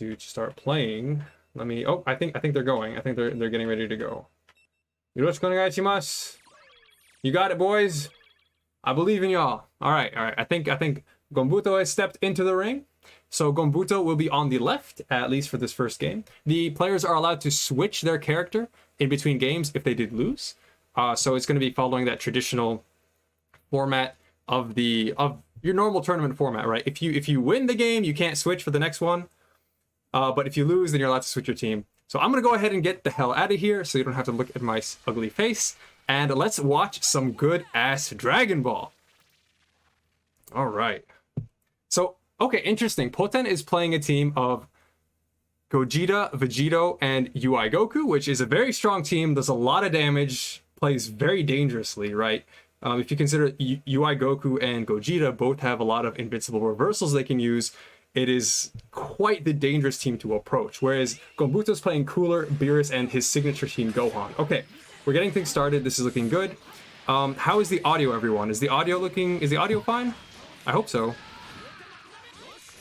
to start playing. Let me. Oh, I think they're going. I think they're getting ready to go. Yoroshiku onegaishimasu. You got it, boys. I believe in y'all. All right. I think Gonbuto has stepped into the ring. So Gonbuto will be on the left, at least for this first game. The players are allowed to switch their character in between games if they did lose. So it's going to be following that traditional format of your normal tournament format, right? If you win the game, you can't switch for the next one. But if you lose, then you're allowed to switch your team. So I'm going to go ahead and get the hell out of here so you don't have to look at my ugly face. And let's watch some good-ass Dragon Ball. All right. So, okay, interesting. Poten is playing a team of Gogeta, Vegito, and UI Goku, which is a very strong team. Does a lot of damage, plays very dangerously, right? If you consider UI Goku and Gogeta both have a lot of invincible reversals they can use, it is quite the dangerous team to approach. Whereas Gonbuto's playing Cooler, Beerus, and his signature team Gohan. Okay, we're getting things started. This is looking good. How is the audio, everyone? Is the audio fine? I hope so.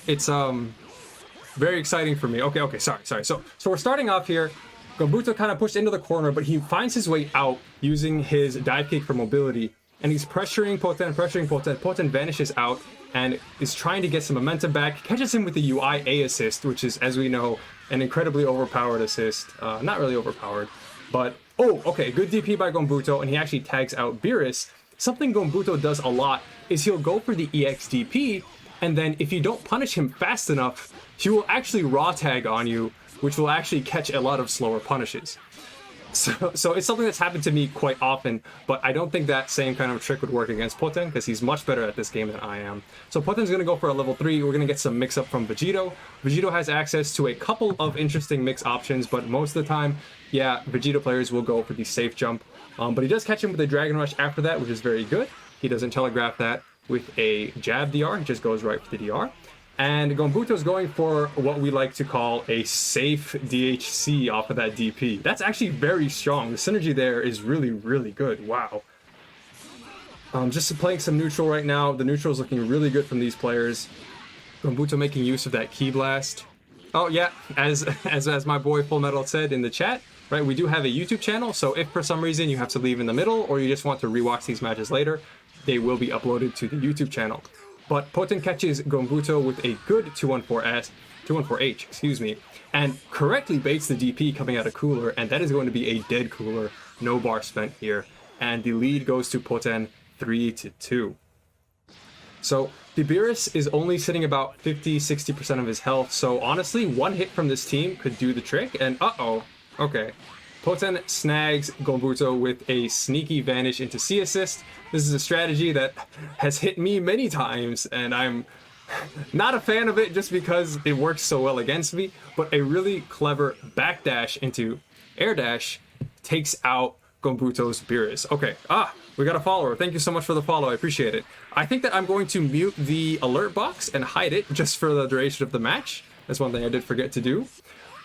It's very exciting for me. Okay, sorry. So we're starting off here. Gonbuto kind of pushed into the corner, but he finds his way out using his dive kick for mobility. And he's pressuring Poten. Poten vanishes out and is trying to get some momentum back. Catches him with the UI A assist, which is, as we know, an incredibly overpowered assist. Not really overpowered, but... Oh, okay, good DP by Gonbuto, and he actually tags out Beerus. Something Gonbuto does a lot is he'll go for the EX DP, and then if you don't punish him fast enough, he will actually raw tag on you, which will actually catch a lot of slower punishes. So it's something that's happened to me quite often, but I don't think that same kind of trick would work against Poten, because he's much better at this game than I am. So Poten's going to go for a level 3. We're going to get some mix-up from Vegito. Vegito has access to a couple of interesting mix options, but most of the time, yeah, Vegito players will go for the safe jump. But he does catch him with a Dragon Rush after that, which is very good. He doesn't telegraph that with a jab DR, he just goes right for the DR. And Gonbuto's going for what we like to call a safe DHC off of that DP. That's actually very strong. The synergy there is really, really good. Wow. Just playing some neutral right now. The neutral is looking really good from these players. Gonbuto making use of that Ki Blast. Oh yeah, as my boy Full Metal said in the chat, right? We do have a YouTube channel, so if for some reason you have to leave in the middle or you just want to rewatch these matches later, they will be uploaded to the YouTube channel. But Poten catches Gonbuto with a good 214H, excuse me, and correctly baits the DP coming out of Cooler, and that is going to be a dead Cooler, no bar spent here, and the lead goes to Poten 3-2. So the Beerus is only sitting about 50-60% of his health, so honestly, one hit from this team could do the trick, and okay. Poten snags Gonbuto with a sneaky vanish into C assist. This is a strategy that has hit me many times, and I'm not a fan of it just because it works so well against me, but a really clever backdash into air dash takes out Gonbuto's Beerus. Okay, we got a follower. Thank you so much for the follow, I appreciate it. I think that I'm going to mute the alert box and hide it just for the duration of the match. That's one thing I did forget to do.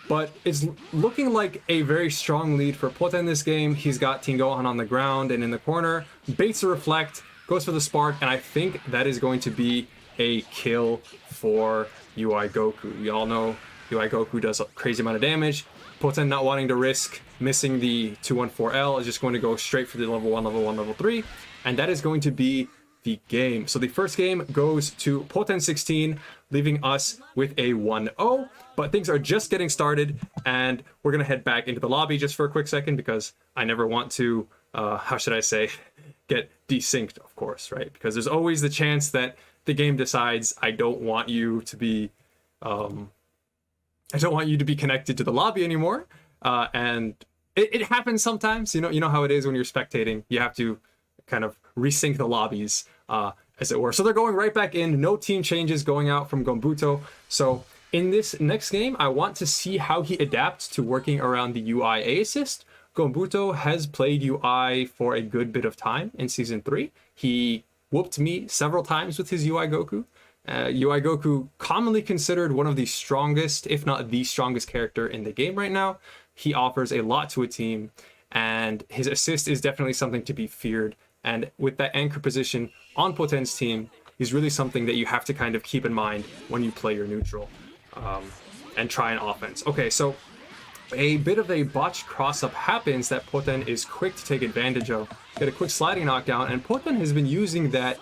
But it's looking like a very strong lead for Poten this game. He's got Teen Gohan on the ground and in the corner. Baits the reflect, goes for the spark, and I think that is going to be a kill for UI Goku. You all know UI Goku does a crazy amount of damage. Poten not wanting to risk missing the 214L is just going to go straight for the level 1, level 3. And that is going to be the game. So the first game goes to Poten 16, leaving us with a 1-0. But things are just getting started, and we're going to head back into the lobby just for a quick second because I never want to, how should I say, get desynced, of course, right? Because there's always the chance that the game decides I don't want you to be, connected to the lobby anymore. And it happens sometimes, you know how it is when you're spectating. You have to kind of resync the lobbies, as it were. So they're going right back in, no team changes going out from Gonbuto. So in this next game, I want to see how he adapts to working around the UI A assist. Gonbuto has played UI for a good bit of time in Season 3. He whooped me several times with his UI Goku. UI Goku, commonly considered one of the strongest, if not the strongest character in the game right now. He offers a lot to a team, and his assist is definitely something to be feared. And with that anchor position on Poten's team, is really something that you have to kind of keep in mind when you play your neutral. and try an offense. Okay, so a bit of a botched cross-up happens that Poten is quick to take advantage of. Get a quick sliding knockdown, and Poten has been using that,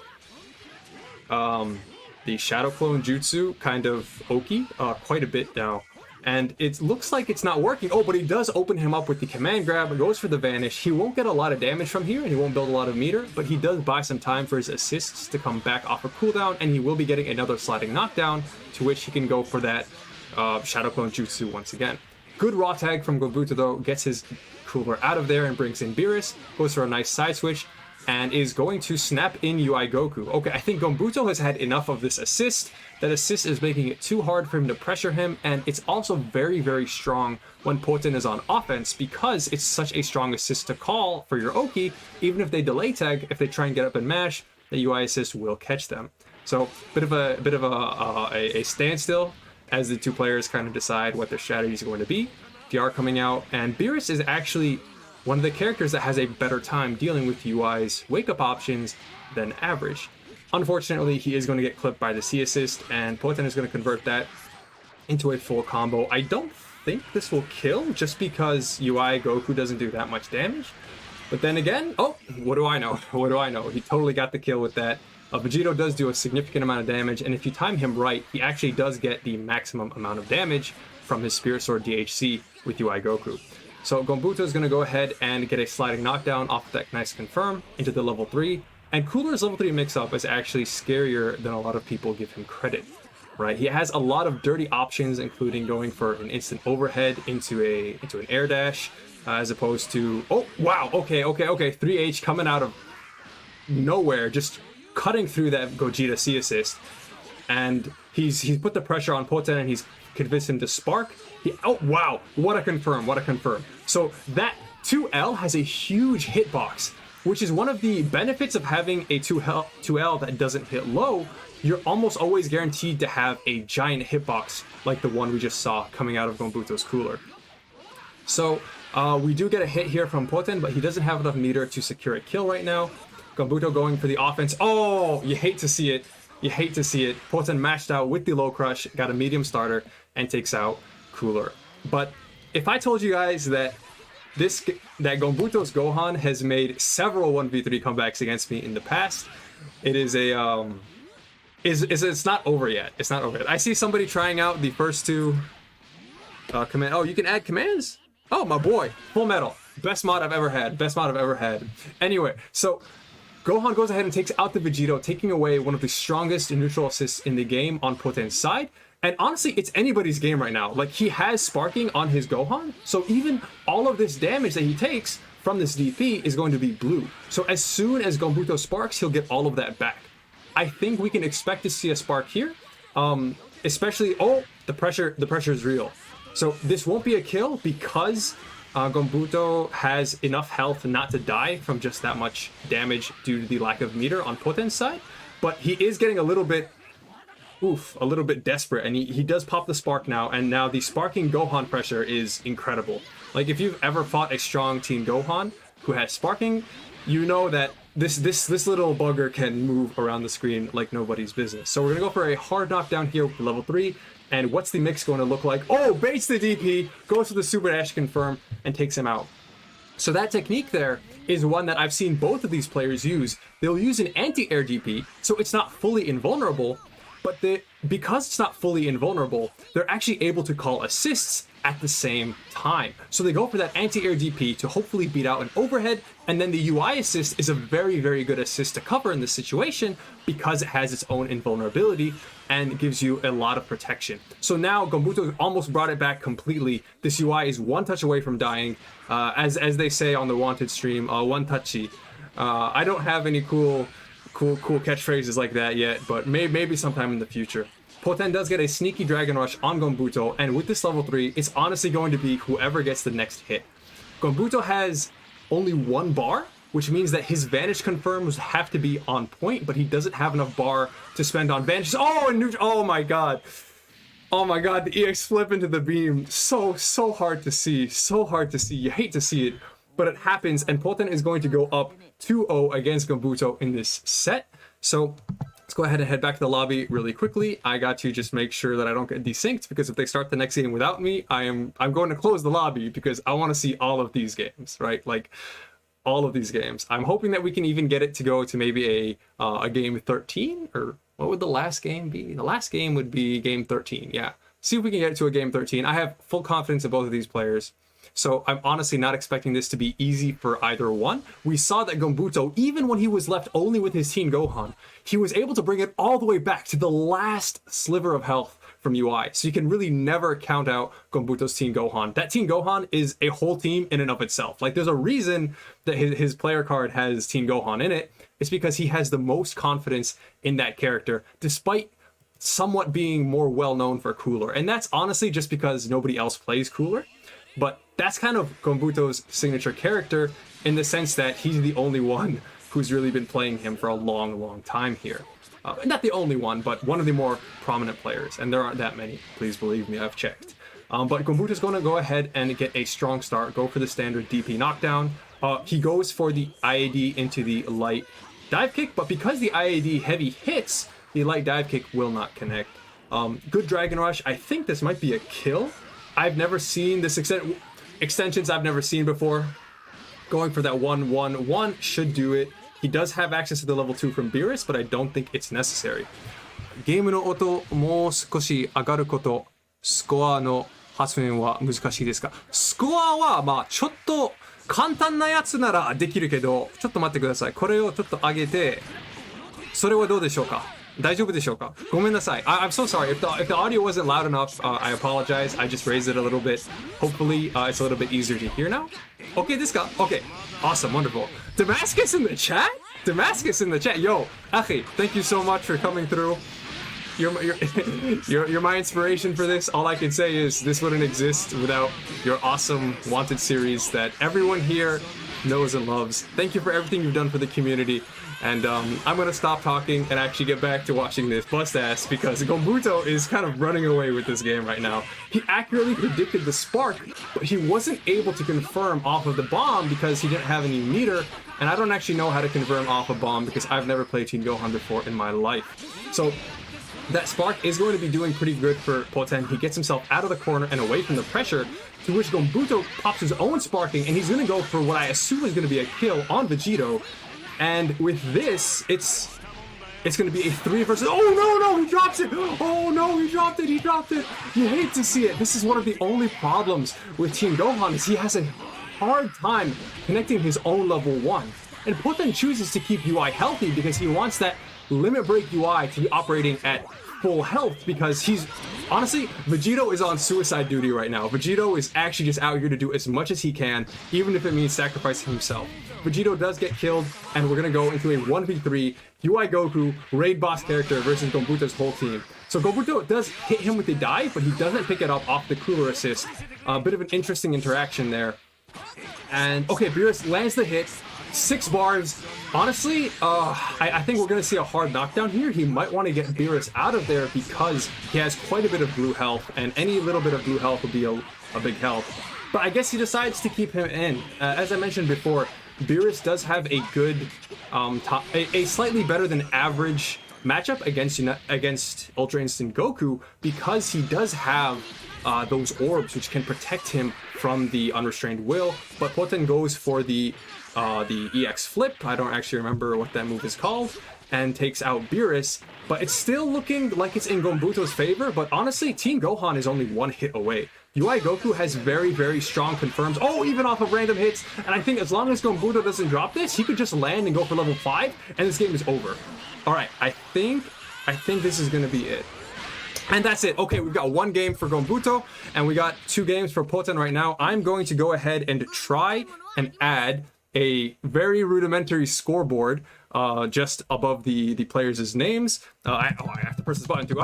the Shadow Clone Jutsu kind of Oki quite a bit now. And it looks like it's not working. Oh, but he does open him up with the command grab, goes for the vanish. He won't get a lot of damage from here, and he won't build a lot of meter, but he does buy some time for his assists to come back off a cooldown, and he will be getting another sliding knockdown, to which he can go for that Shadow Clone Jutsu once again. Good raw tag from Gonbuto though, gets his cooler out of there and brings in Beerus, goes for a nice side switch, and is going to snap in UI Goku. Okay, I think Gonbuto has had enough of this assist. That assist is making it too hard for him to pressure him, and it's also very, very strong when Poten is on offense because it's such a strong assist to call for your Oki. Even if they delay tag, if they try and get up and mash, the UI assist will catch them. So bit of a standstill as the two players kind of decide what their strategy is going to be. DR coming out, and Beerus is actually one of the characters that has a better time dealing with UI's wake-up options than average. Unfortunately, he is going to get clipped by the C assist, and Poten is going to convert that into a full combo. I don't think this will kill, just because UI Goku doesn't do that much damage. But then again, oh, what do I know? What do I know? He totally got the kill with that. Vegito does do a significant amount of damage, and if you time him right, he actually does get the maximum amount of damage from his Spirit Sword DHC with UI Goku. So Gonbuto is going to go ahead and get a sliding knockdown off of that nice confirm into the level 3. And Cooler's level 3 mix-up is actually scarier than a lot of people give him credit, right? He has a lot of dirty options, including going for an instant overhead into an air dash, as opposed to, oh, wow, okay, 3H coming out of nowhere, just cutting through that Gogeta C assist. And he's put the pressure on Poten, and he's convinced him to spark. Oh, wow, what a confirm. So that 2L has a huge hitbox, which is one of the benefits of having a 2L that doesn't hit low. You're almost always guaranteed to have a giant hitbox like the one we just saw coming out of Gonbuto's cooler. So we do get a hit here from Poten, but he doesn't have enough meter to secure a kill right now. Gonbuto going for the offense. Oh, you hate to see it. Poten matched out with the low crush, got a medium starter, and takes out Cooler. But if I told you guys that Gonbuto's Gohan has made several 1v3 comebacks against me in the past, it is a it's not over yet. It's not over yet. I see somebody trying out the first two command. Oh, you can add commands? Oh, my boy, Full Metal, best mod I've ever had. Anyway, so Gohan goes ahead and takes out the Vegito, taking away one of the strongest neutral assists in the game on Poten's side. And honestly, it's anybody's game right now. Like, he has sparking on his Gohan, so even all of this damage that he takes from this DP is going to be blue. So as soon as Gonbuto sparks, he'll get all of that back. I think we can expect to see a spark here, especially, oh, the pressure is real. So this won't be a kill because Gonbuto has enough health not to die from just that much damage due to the lack of meter on Poten's side, but he is getting a little bit desperate, and he does pop the spark now, and now the sparking Gohan pressure is incredible. Like, if you've ever fought a strong Team Gohan who has sparking, you know that this little bugger can move around the screen like nobody's business. So we're gonna go for a hard knockdown here with level 3, and what's the mix going to look like? Oh, baits the DP, goes to the Super Dash confirm, and takes him out. So that technique there is one that I've seen both of these players use. They'll use an anti-air DP, so it's not fully invulnerable, but because it's not fully invulnerable, they're actually able to call assists at the same time. So they go for that anti-air DP to hopefully beat out an overhead, and then the UI assist is a very, very good assist to cover in this situation because it has its own invulnerability and gives you a lot of protection. So now Gonbuto almost brought it back completely. This UI is one touch away from dying. As they say on the Wanted stream, one touchy. I don't have any cool catchphrases like that yet, but maybe sometime in the future. Poten does get a sneaky Dragon Rush on Gonbuto, and with this level 3, it's honestly going to be whoever gets the next hit. Gonbuto has only one bar, which means that his Vanish confirms have to be on point, but he doesn't have enough bar to spend on Vanish. Oh, and oh my god. Oh my god, the EX flip into the beam. So hard to see. So hard to see. You hate to see it, but it happens, and Poten is going to go up 2-0 against Gonbuto in this set. So it's go ahead and head back to the lobby really quickly. I got to just make sure that I don't get desynced, because if they start the next game without me, I'm going to close the lobby, because I want to see all of these games, right? Like all of these games. I'm hoping that we can even get it to go to maybe a game 13, or what would the last game be? The last game would be game 13. Yeah. See if we can get it to a game 13. I have full confidence in both of these players. So I'm honestly not expecting this to be easy for either one. We saw that Gonbuto, even when he was left only with his Teen Gohan, he was able to bring it all the way back to the last sliver of health from UI. So you can really never count out Gonbuto's Teen Gohan. That Teen Gohan is a whole team in and of itself. Like, there's a reason that his player card has Teen Gohan in it. It's because he has the most confidence in that character, despite somewhat being more well known for Cooler. And that's honestly just because nobody else plays Cooler. But that's kind of Gonbuto's signature character, in the sense that he's the only one who's really been playing him for a long, long time here. Not the only one, but one of the more prominent players. And there aren't that many, please believe me, I've checked. But Gonbuto's going to go ahead and get a strong start, go for the standard DP knockdown. He goes for the IAD into the light dive kick, but because the IAD heavy hits, the light dive kick will not connect. Good Dragon Rush. I think this might be a kill. I've never seen this extensions I've never seen before. Going for that 1-1-1 should do it. He does have access to the level 2 from Beerus, but I don't think it's necessary. ゲームの音もう少し上がること、スコアの発音は難しいですか？スコアはまあちょっと簡単なやつならできるけど、ちょっと待ってください。これをちょっと上げて、それはどうでしょうか？大丈夫でしょうか？ごめんなさい。I'm so sorry. If the audio wasn't loud enough, I apologize. I just raised it a little bit. Hopefully, it's a little bit easier to hear now. Okay, this guy. Okay. Awesome. Wonderful. Damascus in the chat? Damascus in the chat. Yo, Achi, thank you so much for coming through. You're my inspiration for this. All I can say is this wouldn't exist without your awesome Wanted series that everyone here knows and loves. Thank you for everything you've done for the community. And I'm going to stop talking and actually get back to watching this bust ass, because Gonbuto is kind of running away with this game right now. He accurately predicted the spark, but he wasn't able to confirm off of the bomb because he didn't have any meter. And I don't actually know how to confirm off a bomb because I've never played Teen Gohan before in my life. So that spark is going to be doing pretty good for Poten. He gets himself out of the corner and away from the pressure, to which Gonbuto pops his own sparking, and he's going to go for what I assume is going to be a kill on Vegito. And with this, it's going to be a 3 versus... Oh, no, he drops it! Oh, no, he dropped it! You hate to see it. This is one of the only problems with Teen Gohan, is he has a hard time connecting his own level 1. And Poten chooses to keep UI healthy because he wants that limit break UI to be operating at full health, because he's... Honestly, Vegito is on suicide duty right now. Vegito is actually just out here to do as much as he can, even if it means sacrificing himself. Vegito does get killed, and we're going to go into a 1v3 UI Goku raid boss character versus Gonbuto's whole team. So Gonbuto does hit him with the dive, but he doesn't pick it up off the Cooler assist. A bit of an interesting interaction there. And, okay, Beerus lands the hit. 6 bars. Honestly, I think we're going to see a hard knockdown here. He might want to get Beerus out of there because he has quite a bit of blue health, and any little bit of blue health would be a big help. But I guess he decides to keep him in. As I mentioned before, Beerus does have a good, a slightly better than average matchup against Ultra Instinct Goku, because he does have those orbs which can protect him from the unrestrained will. But Poten goes for the EX flip. I don't actually remember what that move is called, and takes out Beerus. But it's still looking like it's in Gonbuto's favor. But honestly, Teen Gohan is only 1 hit away. UI Goku has very, very strong confirms. Oh, even off of random hits. And I think as long as Gonbuto doesn't drop this, he could just land and go for level 5, and this game is over. All right, I think this is going to be it. And that's it. Okay, we've got 1 game for Gonbuto, and we got 2 games for Poten right now. I'm going to go ahead and try and add a very rudimentary scoreboard just above the players' names. I have to press this button too.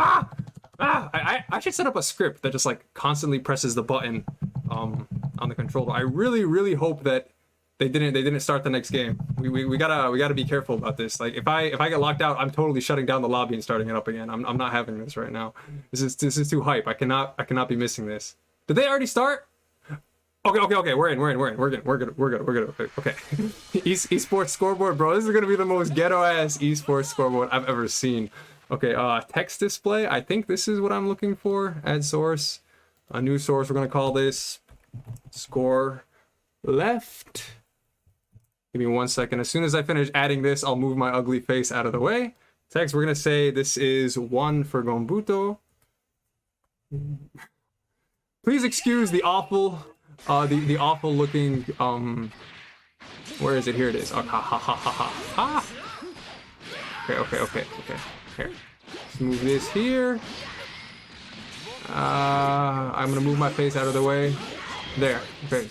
I should set up a script that just like constantly presses the button on the controller. I really, really hope that they didn't start the next game. We gotta be careful about this. Like if I get locked out, I'm totally shutting down the lobby and starting it up again. I'm not having this right now. This is too hype. I cannot be missing this. Did they already start? Okay. We're in. We're good. Okay. Esports scoreboard, bro. This is gonna be the most ghetto ass esports scoreboard I've ever seen. Okay. Text display. I think this is what I'm looking for. Add source. A new source. We're gonna call this score left. Give me 1 second. As soon as I finish adding this, I'll move my ugly face out of the way. Text. We're gonna say this is 1 for Gonbuto. Please excuse the awful. The awful looking, where is it? Here it is. Oh, ha. Okay. Here. Let's move this here. I'm gonna move my face out of the way. There. Okay.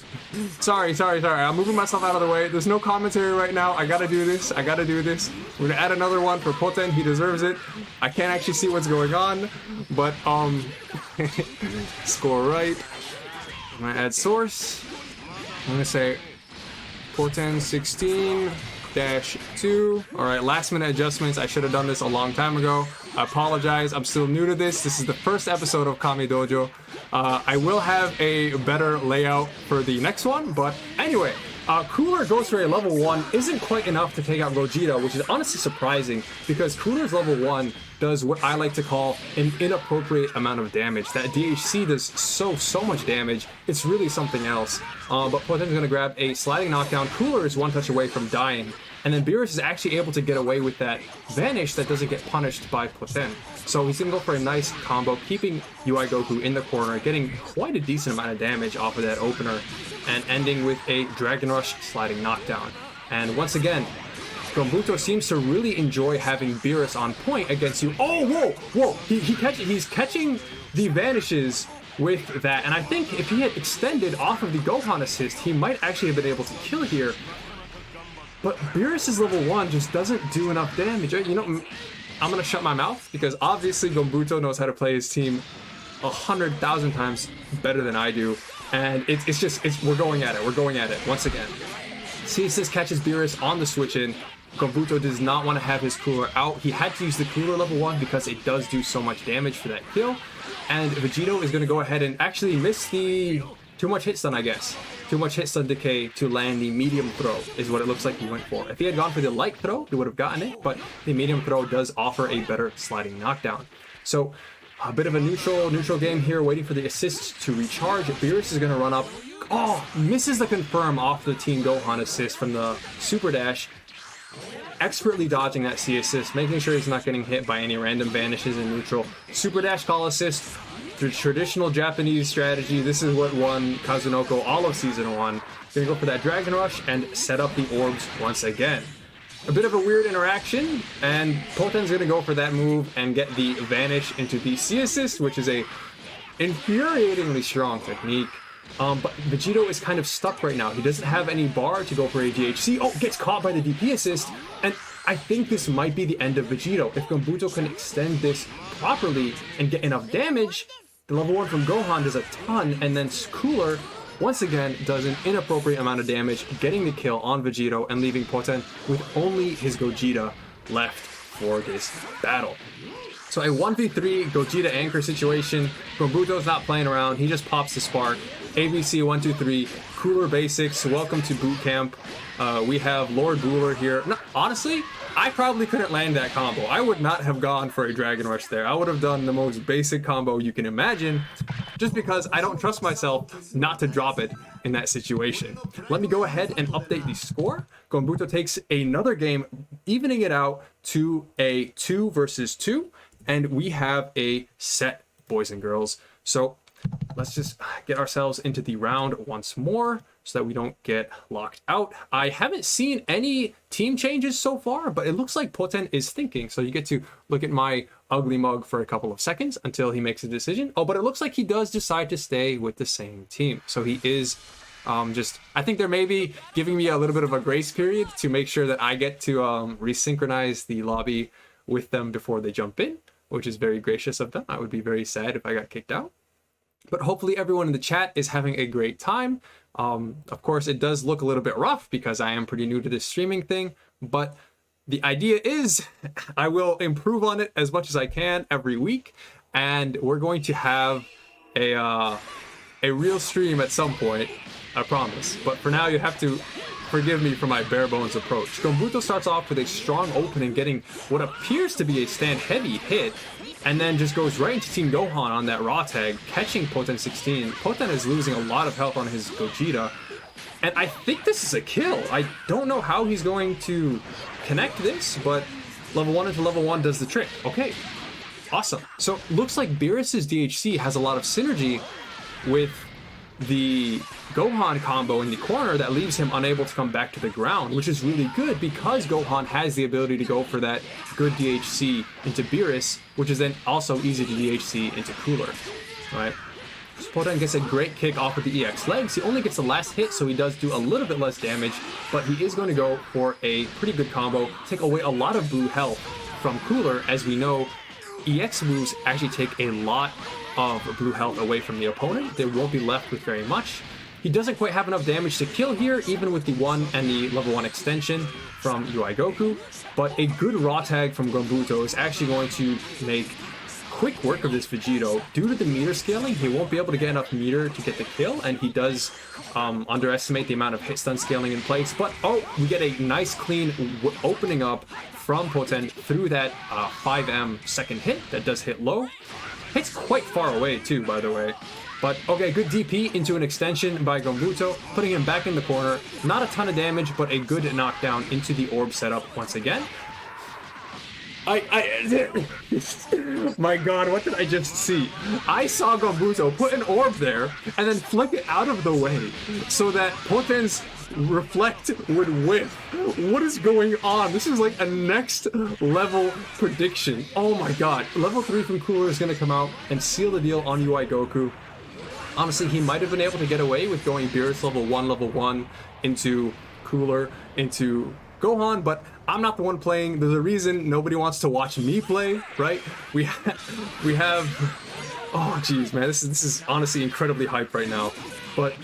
Sorry. I'm moving myself out of the way. There's no commentary right now. I gotta do this. We're gonna add another one for Poten. He deserves it. I can't actually see what's going on, but, score right. I'm gonna add source. I'm gonna say Poten 16-2. All right, last minute adjustments. I should have done this a long time ago. I apologize. I'm still new to this. This is the first episode of Kame Dojo. I will have a better layout for the next one, but anyway. Cooler goes for a level 1 isn't quite enough to take out Vegito, which is honestly surprising because Cooler's level 1 does what I like to call an inappropriate amount of damage. That DHC does so much damage. It's really something else. But Poten's gonna grab a sliding knockdown. Cooler is 1 touch away from dying. And then Beerus is actually able to get away with that vanish that doesn't get punished by Poten. So he's gonna go for a nice combo, keeping UI Goku in the corner, getting quite a decent amount of damage off of that opener, and ending with a Dragon Rush sliding knockdown. And once again, Gonbuto seems to really enjoy having Beerus on point against you. Oh, whoa! He's catching the vanishes with that, and I think if he had extended off of the Gohan assist, he might actually have been able to kill here. But Beerus' level 1 just doesn't do enough damage. You know, I'm gonna shut my mouth because obviously Gonbuto knows how to play his team 100,000 times better than I do, and we're going at it once again. CSS catches Beerus on the switch in. Gonbuto does not want to have his cooler out. He had to use the cooler level 1 because it does do so much damage for that kill. And Vegito is going to go ahead and actually miss the too much hit stun, I guess. Too much hit stun decay to land the medium throw is what it looks like he went for. If he had gone for the light throw, he would have gotten it, but the medium throw does offer a better sliding knockdown. So a bit of a neutral game here, waiting for the assist to recharge. Beerus is going to run up. Oh, misses the confirm off the Team Gohan assist from the Super Dash. Expertly dodging that C assist, making sure he's not getting hit by any random vanishes in neutral. Super Dash call assist. The traditional Japanese strategy. This is what won Kazunoko all of Season 1. Gonna go for that Dragon Rush and set up the orbs once again. A bit of a weird interaction, and Poten's gonna go for that move and get the vanish into the C assist, which is a infuriatingly strong technique. But Vegito is kind of stuck right now. He doesn't have any bar to go for a DHC. Oh, gets caught by the DP assist, and I think this might be the end of Vegito. If Gonbuto can extend this properly and get enough damage, the level 1 from Gohan does a ton, and then Cooler once again does an inappropriate amount of damage, getting the kill on Vegito and leaving Poten with only his Gogeta left for this battle. So a 1v3 Gogeta anchor situation. Gonbuto's not playing around. He just pops the spark. ABC 123, Cooler basics. Welcome to boot camp. We have Lord Bueller here. No, honestly, I probably couldn't land that combo. I would not have gone for a Dragon Rush there. I would have done the most basic combo you can imagine, just because I don't trust myself not to drop it in that situation. Let me go ahead and update the score. Gonbuto takes another game, evening it out to a 2 versus 2, and we have a set, boys and girls. So let's just get ourselves into the round once more so that we don't get locked out. I haven't seen any team changes so far, but it looks like Poten is thinking. So you get to look at my ugly mug for a couple of seconds until he makes a decision. Oh, but it looks like he does decide to stay with the same team. So he is I think they're maybe giving me a little bit of a grace period to make sure that I get to resynchronize the lobby with them before they jump in, which is very gracious of them. I would be very sad if I got kicked out. But hopefully everyone in the chat is having a great time. Of course, it does look a little bit rough because I am pretty new to this streaming thing, but the idea is I will improve on it as much as I can every week, and we're going to have a real stream at some point. I promise. But for now, you have to forgive me for my bare bones approach. Gonbuto starts off with a strong opening, getting what appears to be a stand heavy hit, and then just goes right into Team Gohan on that raw tag, catching Poten 16. Poten is losing a lot of health on his Gogeta, and I think this is a kill. I don't know how he's going to connect this, but level 1 into level 1 does the trick. Okay, awesome. So looks like Beerus's DHC has a lot of synergy with the Gohan combo in the corner that leaves him unable to come back to the ground, which is really good because Gohan has the ability to go for that good DHC into Beerus, which is then also easy to DHC into Cooler, right? So Poten gets a great kick off of the EX legs. He only gets the last hit, so he does do a little bit less damage, but he is going to go for a pretty good combo, take away a lot of blue health from Cooler. As we know, EX moves actually take a lot of blue health away from the opponent. They won't be left with very much. He doesn't quite have enough damage to kill here, even with the 1 and the level 1 extension from UI Goku, but a good raw tag from Gonbuto is actually going to make quick work of this Vegito. Due to the meter scaling, he won't be able to get enough meter to get the kill, and he does underestimate the amount of hit stun scaling in place. But oh, we get a nice clean opening up from Poten through that 5M second hit that does hit low. Hits quite far away too, by the way. But okay, good DP into an extension by Gonbuto, putting him back in the corner. Not a ton of damage, but a good knockdown into the orb setup once again. My god, what did I just see? I saw Gonbuto put an orb there and then flick it out of the way so that Poten's reflect would whiff. What is going on? This is like a next level prediction. Oh my god. Level 3 from Cooler is going to come out and seal the deal on UI Goku. Honestly, he might have been able to get away with going Beerus level 1 into Cooler, into Gohan, but I'm not the one playing. There's a reason nobody wants to watch me play, right? We have oh geez, man, this is honestly incredibly hype right now. But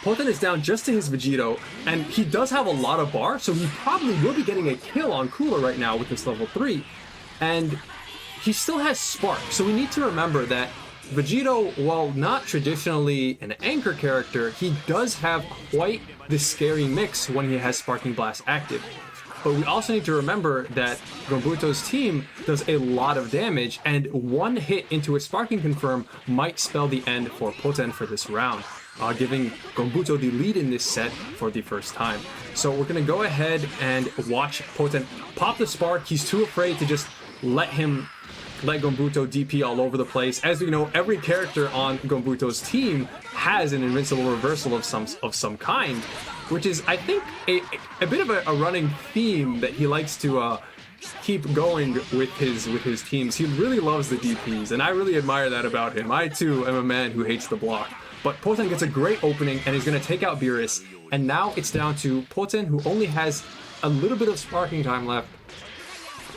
Poten is down just to his Vegito, and he does have a lot of bar, so he probably will be getting a kill on Cooler right now with this level 3. And he still has Spark, so we need to remember that Vegito, while not traditionally an anchor character, he does have quite the scary mix when he has Sparking Blast active. But we also need to remember that Gonbuto's team does a lot of damage, and one hit into a Sparking Confirm might spell the end for Poten for this round, giving Gonbuto the lead in this set for the first time. So we're going to go ahead and watch Poten pop the Spark. He's too afraid to just let Gonbuto DP all over the place. As we know, every character on Gonbuto's team has an invincible reversal of some kind, which is, I think, a bit of a running theme that he likes to keep going with his teams. He really loves the DPs, and I really admire that about him. I too am a man who hates the block. But Poten gets a great opening, and he's going to take out Beerus, and now it's down to Poten, who only has a little bit of sparking time left,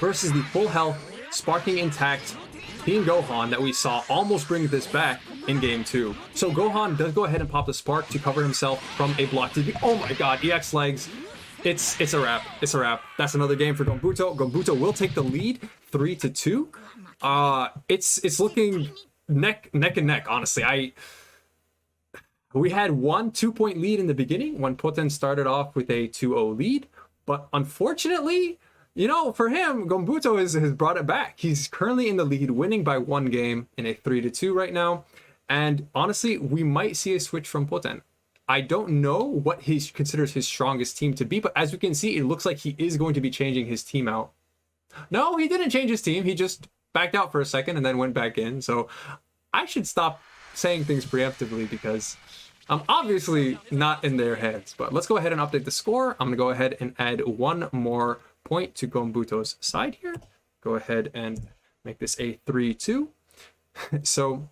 versus the full health, sparking intact Team Gohan that we saw almost bring this back in Game 2. So Gohan does go ahead and pop the Spark to cover himself from a block DP. Oh my god, EX legs. It's a wrap. It's a wrap. That's another game for Gonbuto. Gonbuto will take the lead 3-2. It's looking neck and neck, honestly. We had 2-point lead in the beginning when Poten started off with a 2-0 lead, but unfortunately, you know, for him, Gonbuto has brought it back. He's currently in the lead, winning by 1 game in a 3-2 right now. And honestly, we might see a switch from Poten. I don't know what he considers his strongest team to be, but as we can see, it looks like he is going to be changing his team out. No, he didn't change his team. He just backed out for a second and then went back in. So I should stop saying things preemptively because I'm obviously not in their heads. But let's go ahead and update the score. I'm going to go ahead and add 1 more point to Gonbuto's side here. Go ahead and make this a 3-2. So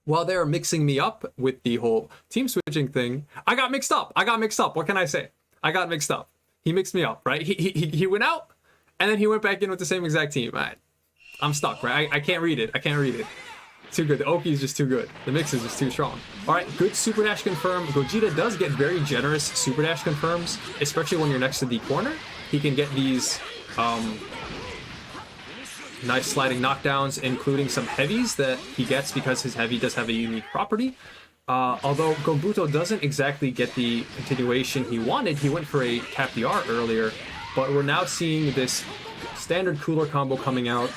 while they're mixing me up with the whole team switching thing, I got mixed up. What can I say? I got mixed up. He mixed me up, right? He went out and then he went back in with the same exact team. I'm stuck, right? I can't read it. Too good. The Oki is just too good. The mix is just too strong. All right, good Super Dash confirm. Gogeta does get very generous Super Dash confirms, especially when you're next to the corner. He can get these nice sliding knockdowns, including some heavies that he gets because his heavy does have a unique property. Although Gonbuto doesn't exactly get the continuation he wanted, he went for a Cap DR earlier, but we're now seeing this standard Cooler combo coming out.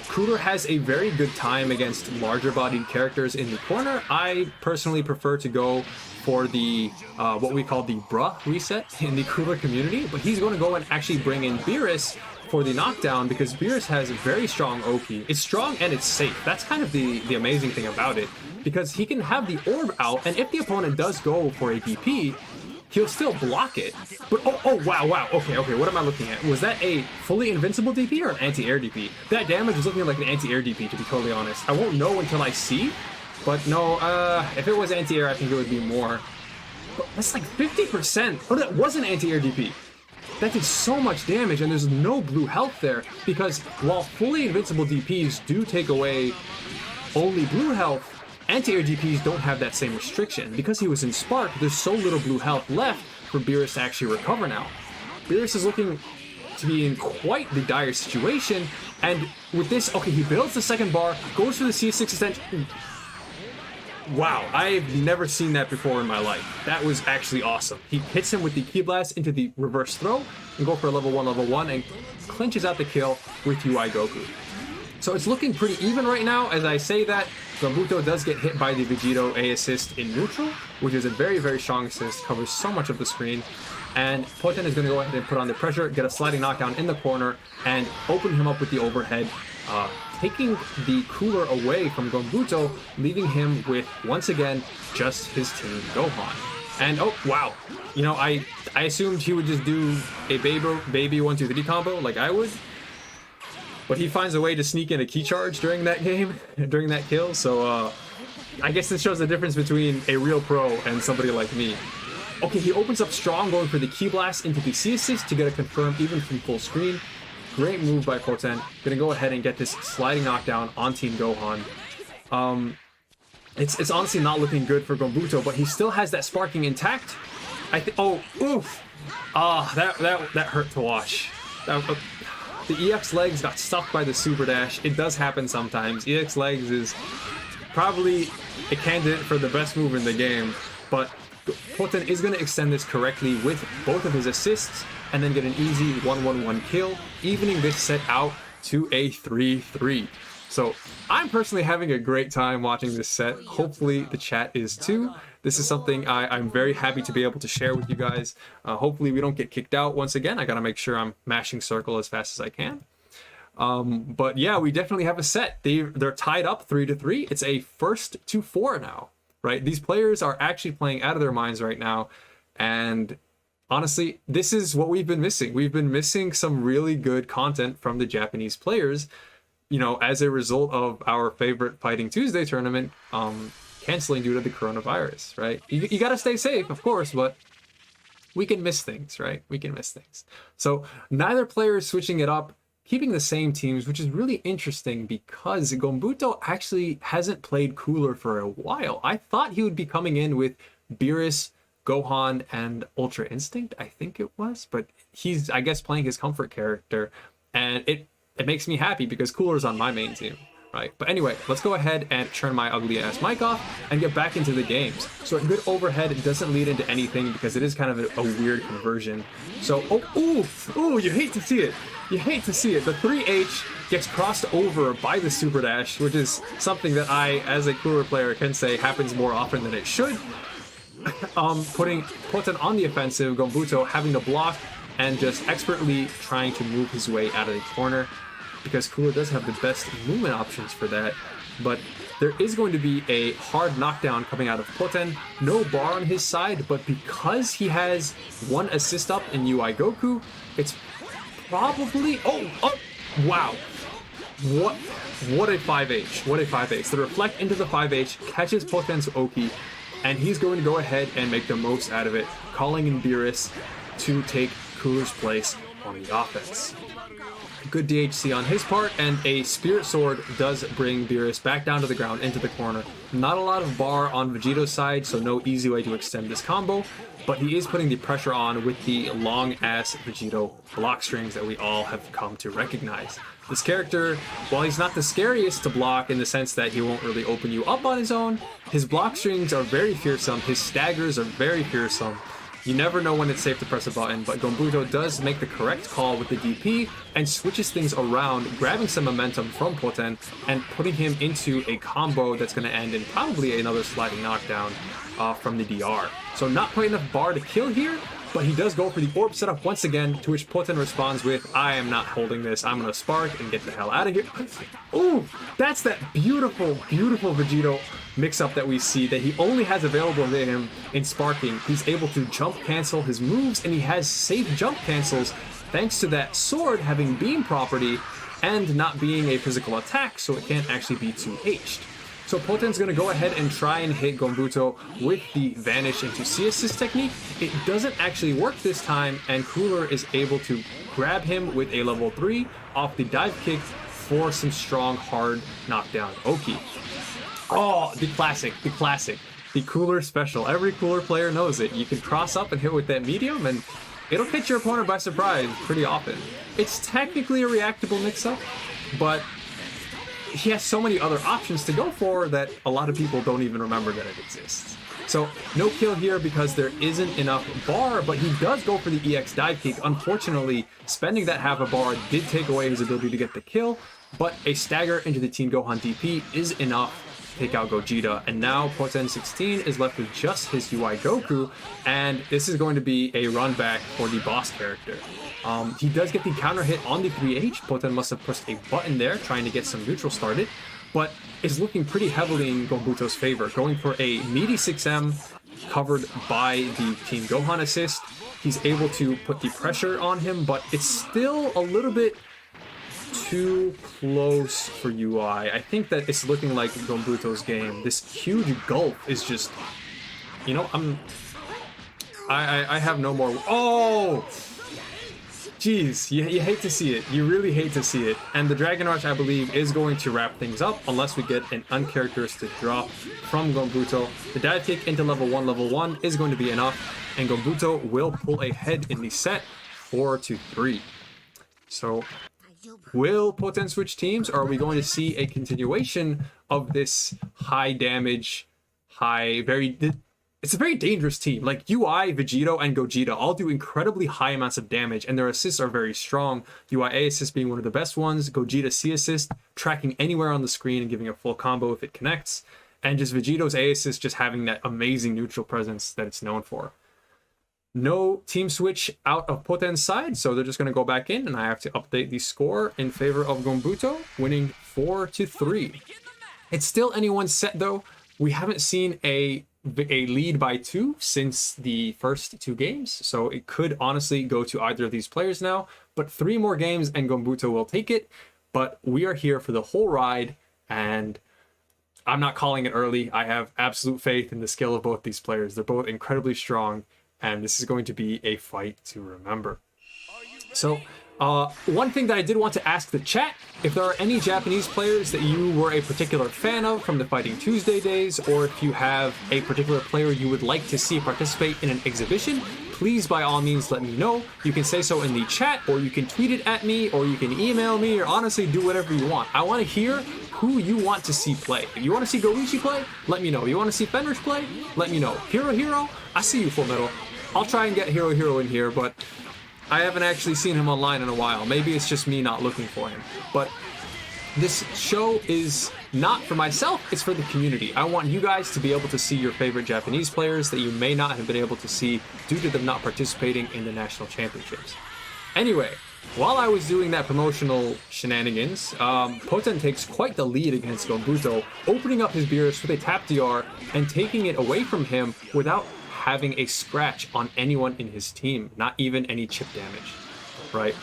Cooler has a very good time against larger bodied characters in the corner. I personally prefer to go for the what we call the bruh reset in the Cooler community, but he's going to go and actually bring in Beerus for the knockdown because Beerus has a very strong Oki. It's strong and it's safe. That's kind of the amazing thing about it, because he can have the orb out, and if the opponent does go for a DP, he'll still block it. But wow, okay, what am I looking at? Was that a fully invincible DP or an anti-air DP? That damage is looking like an anti-air DP, to be totally honest. I won't know until I see, but no, if it was anti-air, I think it would be more. But that's like 50%. Oh, that was an anti-air DP. That did so much damage, and there's no blue health there, because while fully invincible DPs do take away only blue health, anti-air DPs don't have that same restriction. Because he was in Spark, there's so little blue health left for Beerus to actually recover now. Beerus is looking to be in quite the dire situation, and with this, okay, he builds the second bar, goes for the C6 extension. Wow, I've never seen that before in my life. That was actually awesome. He hits him with the Ki Blast into the reverse throw, and go for a level 1, and clinches out the kill with UI Goku. So it's looking pretty even right now. As I say that, Gonbuto does get hit by the Vegito A assist in neutral, which is a very, very strong assist, covers so much of the screen. And Poten is going to go ahead and put on the pressure, get a sliding knockdown in the corner, and open him up with the overhead, taking the Cooler away from Gonbuto, leaving him with, once again, just his team Gohan. And oh, wow. You know, I assumed he would just do a baby 1, 2, 3 combo like I would. But he finds a way to sneak in a key charge during that game, during that kill. So I guess this shows the difference between a real pro and somebody like me. Okay, he opens up strong, going for the Ki Blast into the C assist to get a confirm even from full screen. Great move by Poten. Gonna go ahead and get this sliding knockdown on Team Gohan. It's honestly not looking good for Gonbuto, but he still has that sparking intact. Oh, oof! That hurt to watch. The EX legs got stuck by the super dash. It does happen sometimes. EX legs is probably a candidate for the best move in the game, but Poten is going to extend this correctly with both of his assists and then get an easy 1-1-1 kill, evening this set out to a 3-3. So I'm personally having a great time watching this set. Hopefully the chat is too. This is something I'm very happy to be able to share with you guys. Hopefully we don't get kicked out once again. I gotta make sure I'm mashing circle as fast as I can. But yeah, we definitely have a set. They're tied up 3-3. It's a 1-4 now, right? These players are actually playing out of their minds right now. And honestly, this is what we've been missing. We've been missing some really good content from the Japanese players, you know, as a result of our favorite Fighting Tuesday tournament canceling due to the coronavirus, right? You got to stay safe, of course, but we can miss things, right? We can miss things. So neither player is switching it up, keeping the same teams, which is really interesting because Gonbuto actually hasn't played Cooler for a while. I thought he would be coming in with Beerus, Gohan, and Ultra Instinct, I think it was, but he's, I guess, playing his comfort character, and it makes me happy because Cooler's on my main team, right? But anyway, let's go ahead and turn my ugly ass mic off and get back into the games. So a good overhead doesn't lead into anything because it is kind of a weird conversion. So, ooh, you hate to see it. You hate to see it. The 3H gets crossed over by the super dash, which is something that I, as a Cooler player, can say happens more often than it should. Putting Poten on the offensive, Gonbuto having to block and just expertly trying to move his way out of the corner, because Cooler does have the best movement options for that. But there is going to be a hard knockdown coming out of Poten. No bar on his side, but because he has one assist up in UI Goku, it's probably... Oh, wow. What a 5H. What a 5H. The reflect into the 5H catches Poten's Oki, and he's going to go ahead and make the most out of it, calling in Beerus to take Cooler's place on the offense. Good DHC on his part, and a Spirit Sword does bring Beerus back down to the ground into the corner. Not a lot of bar on Vegito's side, so no easy way to extend this combo, but he is putting the pressure on with the long-ass Vegito block strings that we all have come to recognize. This character, while he's not the scariest to block in the sense that he won't really open you up on his own, his block strings are very fearsome, his staggers are very fearsome. You never know when it's safe to press a button, but Gonbuto does make the correct call with the DP and switches things around, grabbing some momentum from Poten and putting him into a combo that's going to end in probably another sliding knockdown from the DR. So not quite enough bar to kill here, but he does go for the orb setup once again, to which Poten responds with, I am not holding this, I'm going to spark and get the hell out of here. Ooh, that's that beautiful, beautiful Vegito mix-up that we see that he only has available to him in sparking. He's able to jump cancel his moves, and he has safe jump cancels thanks to that sword having beam property and not being a physical attack, so it can't actually be 2H'd. So Poten's going to go ahead and try and hit Gonbuto with the Vanish into C-Assist technique. It doesn't actually work this time, and Cooler is able to grab him with a level 3 off the dive kick for some strong, hard knockdown. Oki. Oh, the classic, the classic. The Cooler special. Every Cooler player knows it. You can cross up and hit with that medium, and it'll catch your opponent by surprise pretty often. It's technically a reactable mix-up, but he has so many other options to go for that a lot of people don't even remember that it exists. So no kill here because there isn't enough bar, but he does go for the EX dive kick. Unfortunately, spending that half a bar did take away his ability to get the kill, but a stagger into the Teen Gohan DP is enough to take out Gogeta, and now Poten 16 is left with just his UI Goku, and this is going to be a run back for the boss character. He does get the counter hit on the 3H. Poten must have pushed a button there trying to get some neutral started, but is looking pretty heavily in Gonbuto's favor, going for a meaty 6M covered by the Team Gohan assist. He's able to put the pressure on him, but it's still a little bit too close for UI. I think that it's looking like Gonbuto's game. This huge gulf is just, you know, I have no more. Oh! Jeez, you hate to see it. You really hate to see it. And the Dragon Rush, I believe, is going to wrap things up unless we get an uncharacteristic drop from Gonbuto. The dive kick into level 1 is going to be enough, and Gonbuto will pull ahead in the set 4-3. So, will Poten switch teams, or are we going to see a continuation of this high damage, it's a very dangerous team. Like UI, Vegito, and Gogeta all do incredibly high amounts of damage, and their assists are very strong. UI A assist being one of the best ones, Gogeta C assist, tracking anywhere on the screen and giving a full combo if it connects, and just Vegito's A assist just having that amazing neutral presence that it's known for. No team switch out of Poten's side, so they're just going to go back in, and I have to update the score in favor of Gonbuto, winning 4-3. It's still anyone's set, though. We haven't seen a lead by 2 since the first 2 games, so it could honestly go to either of these players now, but 3 more games and Gonbuto will take it. But we are here for the whole ride, and I'm not calling it early. I have absolute faith in the skill of both these players. They're both incredibly strong, and this is going to be a fight to remember. So one thing that I did want to ask the chat, if there are any Japanese players that you were a particular fan of from the Fighting Tuesday days, or if you have a particular player you would like to see participate in an exhibition, please by all means let me know. You can say so in the chat, or you can tweet it at me, or you can email me, or honestly do whatever you want. I want to hear who you want to see play. If you want to see Goichi play, let me know. You want to see Fenris play? Let me know. Hero, I see you, Full Metal. I'll try and get Hero in here, but I haven't actually seen him online in a while. Maybe it's just me not looking for him. But this show is not for myself, it's for the community. I want you guys to be able to see your favorite Japanese players that you may not have been able to see due to them not participating in the national championships. Anyway, while I was doing that promotional shenanigans, Poten takes quite the lead against Gonbuto, opening up his Beerus with a tap DR and taking it away from him without having a scratch on anyone in his team, not even any chip damage, right?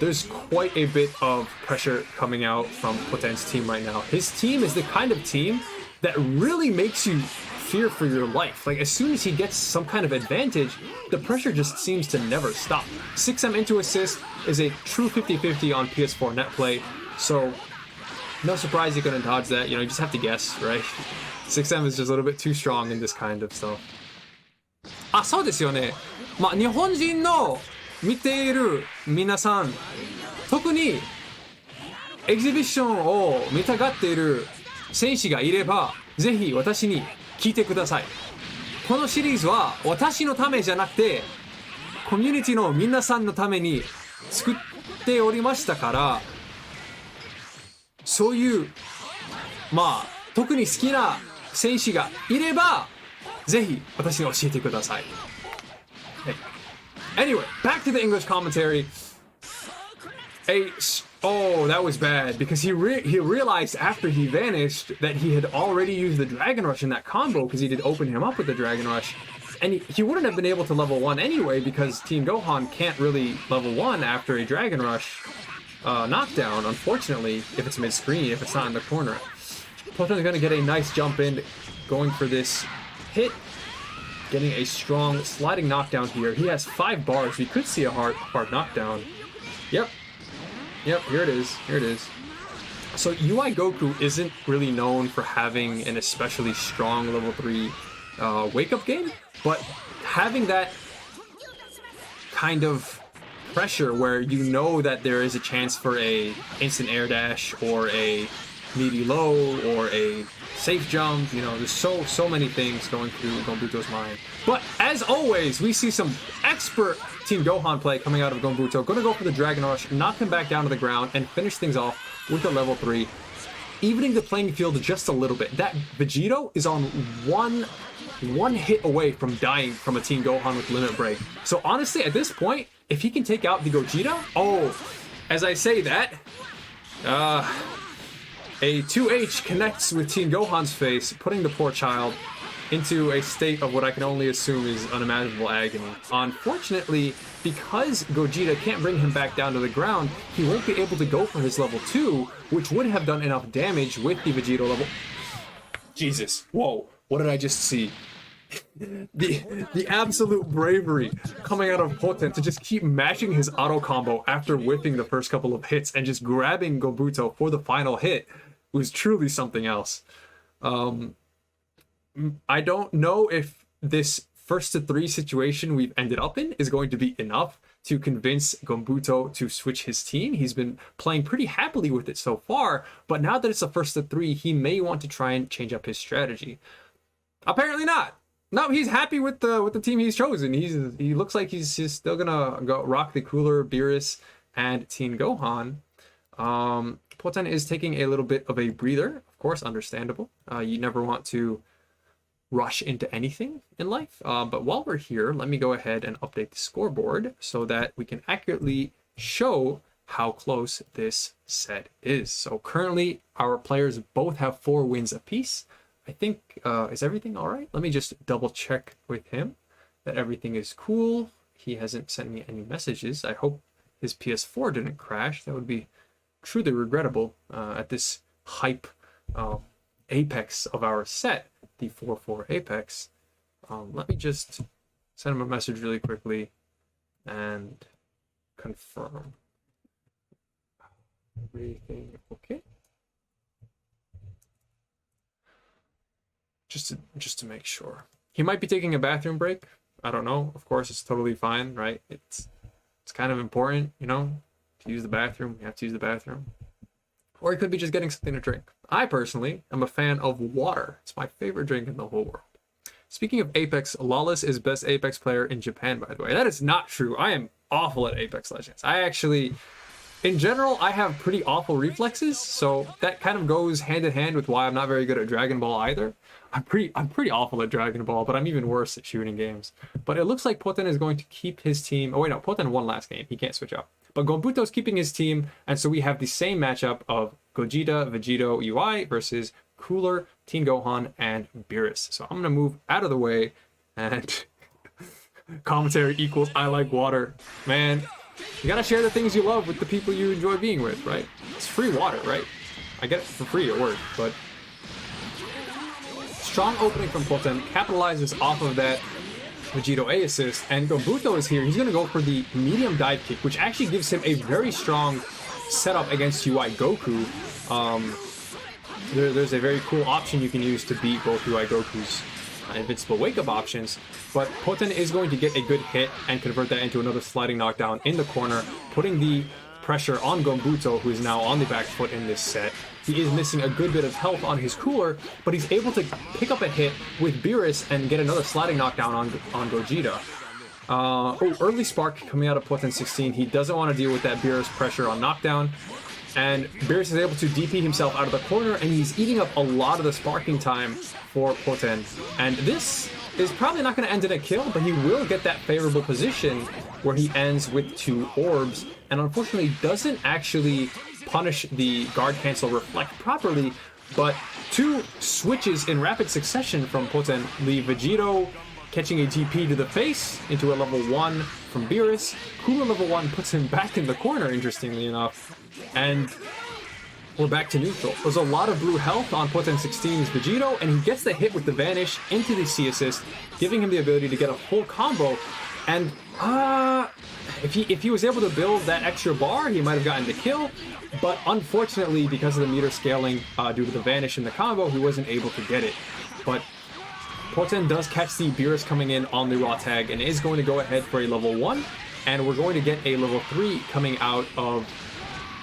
There's quite a bit of pressure coming out from Poten's team right now. His team is the kind of team that really makes you fear for your life. Like, as soon as he gets some kind of advantage, the pressure just seems to never stop. 6M into assist is a true 50-50 on PS4 net play, so no surprise you're gonna dodge that. You know, you just have to guess, right? 6M is just a little bit too strong in this kind of stuff. あ、そうですよね。まあ、日本人の見ている皆さん、特にエキシビションを見たがっている選手がいれば、ぜひ私に聞いてください。このシリーズは私のためじゃなくて、コミュニティの皆さんのために作っておりましたから、そういう、まあ、特に好きな選手がいれば、ぜひ私に教えてください。Anyway, back to the English commentary. Oh, that was bad because he realized after he vanished that he had already used the Dragon Rush in that combo because he did open him up with the Dragon Rush. And he wouldn't have been able to level 1 anyway because Team Gohan can't really level 1 after a Dragon Rush knockdown, unfortunately, if it's mid-screen, if it's not in the corner. Poten is going to get a nice jump in, going for this hit, getting a strong sliding knockdown here. He has 5 bars. We could see a hard knockdown. Yep, here it is. So UI Goku isn't really known for having an especially strong level 3 wake-up game, but having that kind of pressure where you know that there is a chance for a instant air dash or a meaty low or a safe jump, you know, there's so many things going through Gonbuto's mind. But as always, we see some expert Team Gohan play coming out of Gonbuto. Gonna go for the Dragon Rush, knock him back down to the ground, and finish things off with a level 3. Evening the playing field just a little bit. That Vegito is on one hit away from dying from a Team Gohan with Limit Break. So honestly, at this point, if he can take out the Gogeta, as I say that, a 2H connects with Team Gohan's face, putting the poor child into a state of what I can only assume is unimaginable agony. Unfortunately, because Gogeta can't bring him back down to the ground, he won't be able to go for his level 2, which would have done enough damage with the Vegito level. Jesus, whoa, what did I just see? The absolute bravery coming out of Poten to just keep mashing his auto combo after whiffing the first couple of hits and just grabbing Gonbuto for the final hit was truly something else. I don't know if this first to 3 situation we've ended up in is going to be enough to convince Gonbuto to switch his team. He's been playing pretty happily with it so far, but now that it's a first to 3, he may want to try and change up his strategy. Apparently not. No, he's happy with the team he's chosen. He looks like he's still gonna go rock the Cooler, Beerus, and Team Gohan. Poten is taking a little bit of a breather, of course, understandable. You never want to rush into anything in life. But while we're here, let me go ahead and update the scoreboard so that we can accurately show how close this set is. So currently, our players both have 4 wins apiece. I think, is everything all right? Let me just double check with him that everything is cool. He hasn't sent me any messages. I hope his PS4 didn't crash. That would be truly regrettable at this hype apex of our set, the 4-4 apex. Let me just send him a message really quickly and confirm. Everything okay? Just to make sure. He might be taking a bathroom break. I don't know. Of course, it's totally fine, right? It's kind of important, you know, to use the bathroom. You have to use the bathroom. Or he could be just getting something to drink. I personally am a fan of water. It's my favorite drink in the whole world. Speaking of Apex, Lawless is best Apex player in Japan, by the way. That is not true. I am awful at Apex Legends. In general, I have pretty awful reflexes, so that kind of goes hand in hand with why I'm not very good at Dragon Ball either. I'm pretty awful at Dragon Ball, but I'm even worse at shooting games. But it looks like Poten is going to keep his team. Oh wait, no, Poten won last game. He can't switch up. But Gonbuto is keeping his team, and so we have the same matchup of Gogeta, Vegito, UI versus Cooler, Team Gohan, and Beerus. So I'm gonna move out of the way, and commentary equals I like water. Man, you gotta share the things you love with the people you enjoy being with, right? It's free water, right? I get it for free at work, but strong opening from Poten capitalizes off of that Vegito A assist, and Gonbuto is here. He's going to go for the medium dive kick, which actually gives him a very strong setup against UI Goku. There's a very cool option you can use to beat both UI Goku's invincible wake-up options, but Poten is going to get a good hit and convert that into another sliding knockdown in the corner, putting the pressure on Gonbuto, who is now on the back foot in this set. He is missing a good bit of health on his cooler, but he's able to pick up a hit with Beerus and get another sliding knockdown on Gogeta. Early spark coming out of Poten 16. He doesn't want to deal with that Beerus pressure on knockdown. And Beerus is able to DP himself out of the corner, and he's eating up a lot of the sparking time for Poten. And this is probably not going to end in a kill, but he will get that favorable position where he ends with 2 orbs, and unfortunately doesn't actually punish the guard cancel reflect properly, but 2 switches in rapid succession from Poten leave Vegito catching a TP to the face into a level 1 from Beerus. Cooler level 1 puts him back in the corner, interestingly enough, and we're back to neutral. There's a lot of blue health on Poten 16's Vegito, and he gets the hit with the Vanish into the C assist, giving him the ability to get a full combo. And if he was able to build that extra bar, he might have gotten the kill, but unfortunately, because of the meter scaling due to the Vanish in the combo, he wasn't able to get it. But Poten does catch the Beerus coming in on the raw tag and is going to go ahead for a level 1, and we're going to get a level 3 coming out of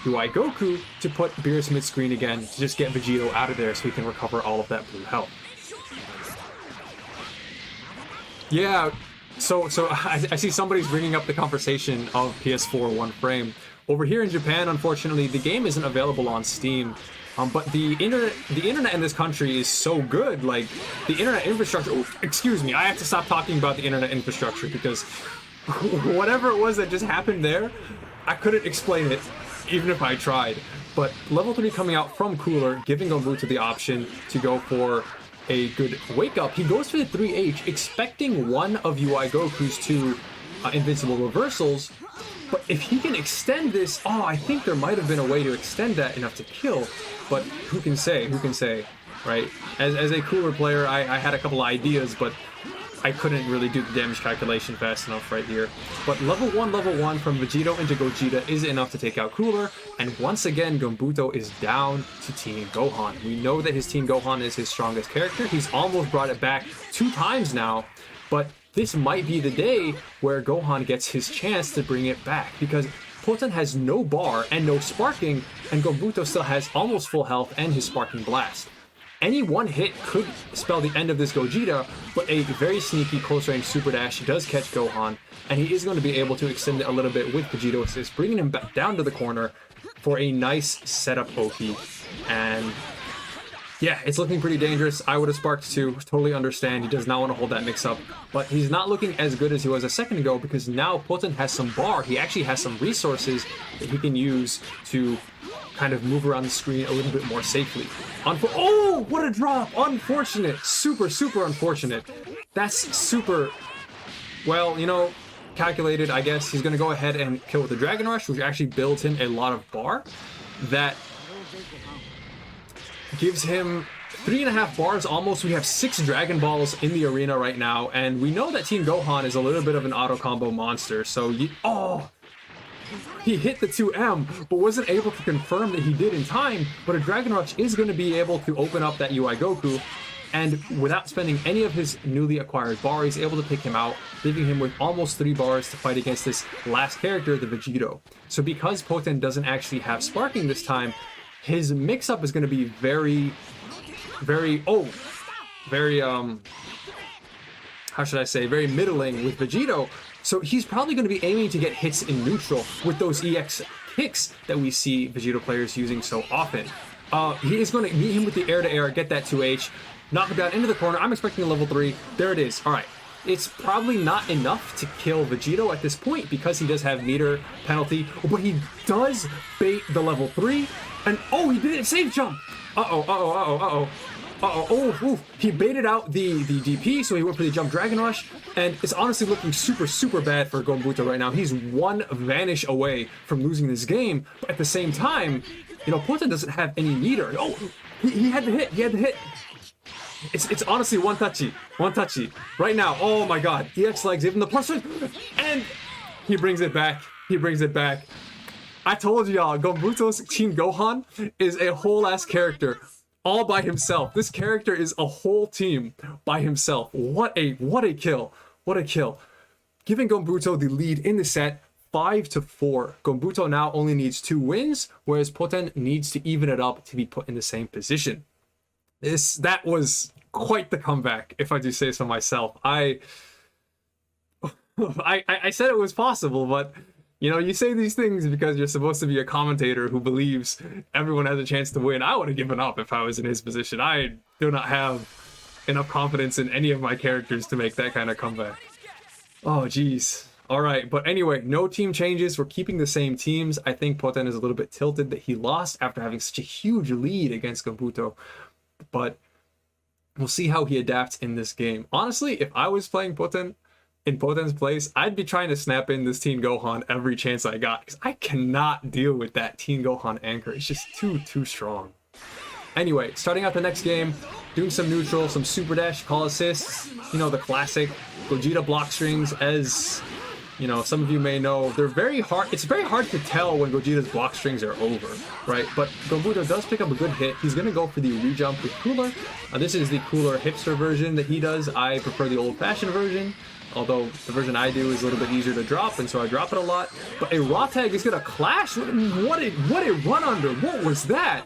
UI Goku to put Beerus mid-screen again to just get Vegito out of there so he can recover all of that blue health. Yeah, so I see somebody's bringing up the conversation of PS4 one frame. Over here in Japan, unfortunately, the game isn't available on Steam. But the internet in this country is so good. Like, the internet infrastructure... Oh, excuse me, I have to stop talking about the internet infrastructure because whatever it was that just happened there, I couldn't explain it, even if I tried. But level 3 coming out from Cooler, giving Gonbuto the option to go for a good wake-up. He goes for the 3H, expecting one of UI Goku's 2 invincible reversals. But if he can extend this, I think there might have been a way to extend that enough to kill. But who can say? Who can say, right? As a Cooler player, I had a couple of ideas, but I couldn't really do the damage calculation fast enough right here. But level 1 from Vegito into Gogeta is enough to take out Cooler. And once again, Gonbuto is down to Team Gohan. We know that his Team Gohan is his strongest character. He's almost brought it back 2 times now. But this might be the day where Gohan gets his chance to bring it back, because Poten has no bar and no sparking, and Gonbuto still has almost full health and his sparking blast. Any one hit could spell the end of this Gogeta, but a very sneaky close-range super dash does catch Gohan, and he is going to be able to extend it a little bit with Vegito assist, bringing him back down to the corner for a nice setup Oki. And yeah, it's looking pretty dangerous. I would have sparked too. Totally understand. He does not want to hold that mix-up. But he's not looking as good as he was a second ago, because now Poten has some bar. He actually has some resources that he can use to kind of move around the screen a little bit more safely. Oh, what a drop! Unfortunate. Super, super unfortunate. That's super, well, you know, calculated, I guess. He's going to go ahead and kill with the Dragon Rush, which actually builds him a lot of bar. That gives him 3.5 bars almost. We have 6 Dragon Balls in the arena right now, and we know that Team Gohan is a little bit of an auto combo monster, so he hit the 2M, but wasn't able to confirm that he did in time. But a Dragon Rush is going to be able to open up that UI Goku, and without spending any of his newly acquired bar, he's able to pick him out, leaving him with almost 3 bars to fight against this last character, the Vegito. So because Poten doesn't actually have sparking this time, his mix-up is going to be very, how should I say, very middling with Vegito. So he's probably going to be aiming to get hits in neutral with those EX kicks that we see Vegito players using so often. He is going to meet him with the air-to-air, get that 2H, knock him down into the corner. I'm expecting a level 3. There it is. All right. It's probably not enough to kill Vegito at this point because he does have meter penalty, but he does bait the level 3. And he did it, safe jump. He baited out the DP, so he went for the jump Dragon Rush, and it's honestly looking super, super bad for Gonbuto right now. He's 1 Vanish away from losing this game, but at the same time, you know, Poten doesn't have any meter. He had the hit, It's honestly one touchy. Right now, oh my god, EX legs, even the plus 1, and he brings it back. I told y'all, Gonbuto's Team Gohan is a whole ass character all by himself. This character is a whole team by himself. What a kill. Giving Gonbuto the lead in the set, 5-4. Gonbuto now only needs 2 wins, whereas Poten needs to even it up to be put in the same position. That was quite the comeback, if I do say so myself. I said it was possible, but you know, you say these things because you're supposed to be a commentator who believes everyone has a chance to win. I would have given up if I was in his position. I do not have enough confidence in any of my characters to make that kind of comeback. Oh, geez. All right, but anyway, no team changes. We're keeping the same teams. I think Poten is a little bit tilted that he lost after having such a huge lead against Gonbuto, but we'll see how he adapts in this game. Honestly, if I was playing Poten, in Poten's place, I'd be trying to snap in this Teen Gohan every chance I got, because I cannot deal with that Teen Gohan anchor. It's just too strong. Anyway, starting out the next game, doing some neutral, some super dash, call assists, you know, the classic Gogeta block strings. As you know, some of you may know, they're very hard. It's very hard to tell when Gogeta's block strings are over, right? But Gonbuto does pick up a good hit. He's going to go for the re-jump with Cooler. This is the cooler hipster version that he does. I prefer the old-fashioned version, although the version I do is a little bit easier to drop, and so I drop it a lot. But a raw tag is going to clash. What a run under. What was that?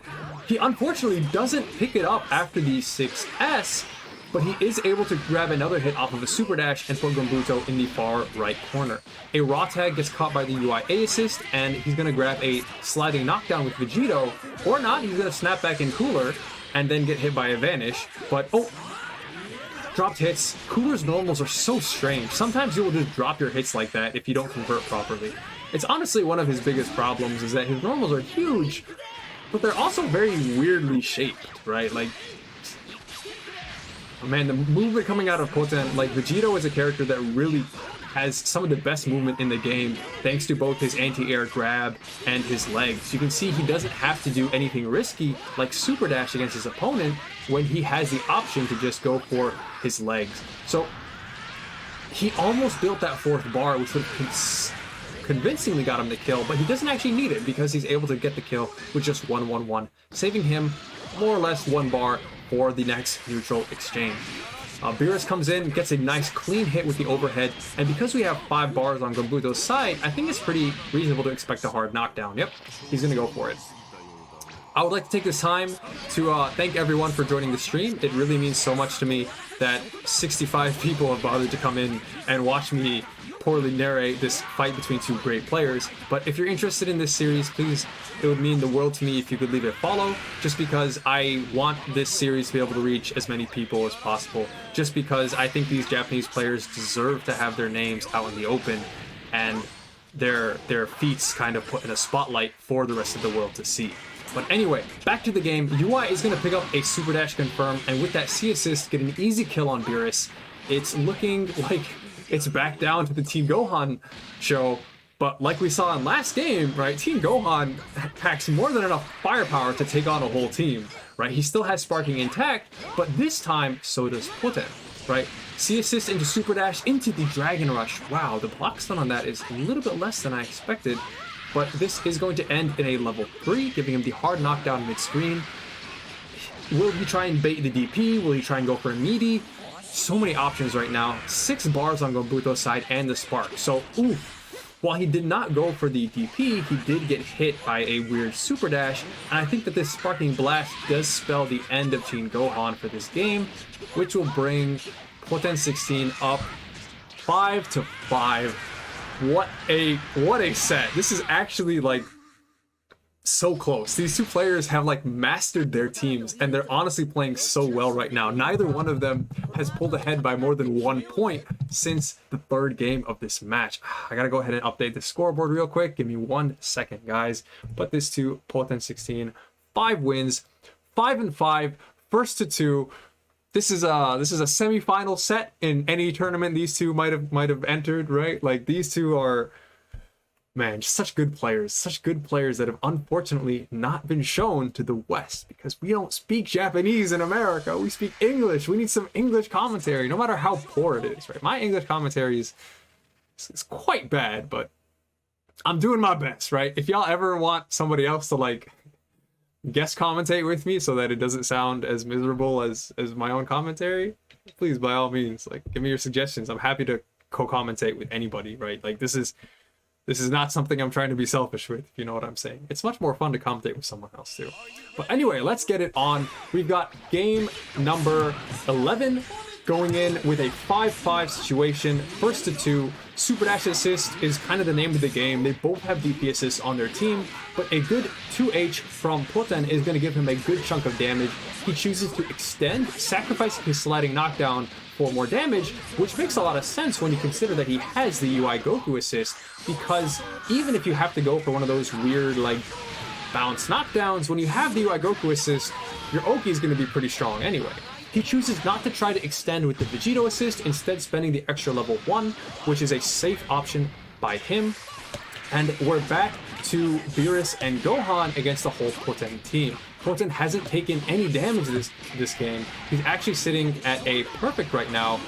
He unfortunately doesn't pick it up after the 6S, but he is able to grab another hit off of a super dash and put Gonbuto in the far right corner. A raw tag gets caught by the UIA assist, and he's going to grab a sliding knockdown with Vegito, or not. He's going to snap back in Cooler and then get hit by a vanish. But dropped hits. Cooler's normals are so strange. Sometimes you will just drop your hits like that if you don't convert properly. It's honestly one of his biggest problems, is that his normals are huge, but they're also very weirdly shaped, right? Like, man, the movement coming out of Poten, like, Vegito is a character that really has some of the best movement in the game, thanks to both his anti-air grab and his legs. You can see he doesn't have to do anything risky like super dash against his opponent when he has the option to just go for his legs. So he almost built that 4th bar, which would have convincingly got him the kill, but he doesn't actually need it because he's able to get the kill with just 1-1-1, saving him more or less 1 bar for the next neutral exchange. Beerus comes in, gets a nice clean hit with the overhead, and because we have 5 bars on Gonbuto's side, I think it's pretty reasonable to expect a hard knockdown. Yep, he's gonna go for it. I would like to take this time to thank everyone for joining the stream. It really means so much to me that 65 people have bothered to come in and watch me poorly narrate this fight between 2 great players. But if you're interested in this series, please, it would mean the world to me if you could leave a follow, just because I want this series to be able to reach as many people as possible, just because I think these Japanese players deserve to have their names out in the open and their feats kind of put in a spotlight for the rest of the world to see. But anyway, back to the game. UI is going to pick up a super dash confirm, and with that C assist, get an easy kill on Beerus. It's looking like it's back down to the Team Gohan show, but like we saw in last game, right, Team Gohan packs more than enough firepower to take on a whole team, right? He still has sparking intact, but this time, so does Poten, right? C assist into super dash into the Dragon Rush. Wow, the block stun on that is a little bit less than I expected, but this is going to end in a level 3, giving him the hard knockdown mid-screen. Will he try and bait the DP? Will he try and go for a meaty? So many options right now. 6 bars on Gonbuto's side and the spark. So, while he did not go for the DP, he did get hit by a weird super dash, and I think that this sparking blast does spell the end of Team Gohan for this game, which will bring Poten 16 up 5-5. What a set. This is actually like so close. These 2 players have like mastered their teams, and they're honestly playing so well right now. Neither one of them has pulled ahead by more than 1 point since the 3rd game of this match. I gotta go ahead and update the scoreboard real quick. Give me 1 second, guys. Put this to Poten 16, 5 wins, 5-5, first to 2. This is a semi-final set in any tournament these 2 might have entered, right? Like, these 2 are, man, just such good players that have unfortunately not been shown to the West, because we don't speak Japanese in America. We speak English. We need some English commentary, no matter how poor it is, right? My English commentary is quite bad, but I'm doing my best, right? If y'all ever want somebody else to like guest commentate with me so that it doesn't sound as miserable as my own commentary, please, by all means, like, give me your suggestions. I'm happy to co-commentate with anybody, right? Like, this is This is not something I'm trying to be selfish with, if you know what I'm saying. It's much more fun to commentate with someone else too. But anyway, let's get it on. We've got game number 11 going in with a 5-5 situation. First to 2. Super Dash Assist is kind of the name of the game. They both have DP assists on their team, but a good 2H from Poten is going to give him a good chunk of damage. He chooses to extend, sacrificing his sliding knockdown for more damage, which makes a lot of sense when you consider that he has the UI Goku assist, because even if you have to go for one of those weird like bounce knockdowns, when you have the UI Goku assist, your Oki is going to be pretty strong anyway. He chooses not to try to extend with the Vegito assist, instead spending the extra level 1, which is a safe option by him. And we're back to Beerus and Gohan against the whole Poten team. Poten hasn't taken any damage this game. He's actually sitting at a perfect right now.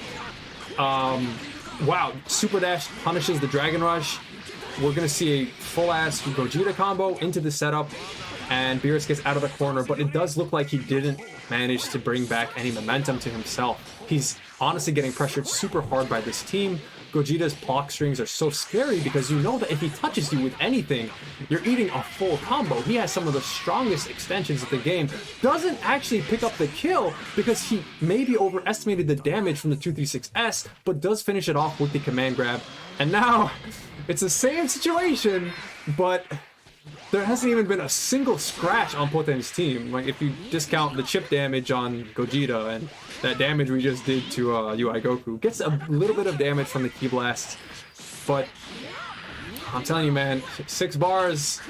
Wow, Super Dash punishes the Dragon Rush. We're going to see a full-ass Gogeta combo into the setup, and Beerus gets out of the corner, but it does look like he didn't manage to bring back any momentum to himself. He's honestly getting pressured super hard by this team. Gogeta's block strings are so scary because you know that if he touches you with anything, you're eating a full combo. He has some of the strongest extensions of the game. Doesn't actually pick up the kill because he maybe overestimated the damage from the 236S, but does finish it off with the command grab. And now it's the same situation, but there hasn't even been a single scratch on Poten's team. Like, if you discount the chip damage on Gogeta and that damage we just did to UI Goku, gets a little bit of damage from the Ki Blasts, but I'm telling you, man, 6 bars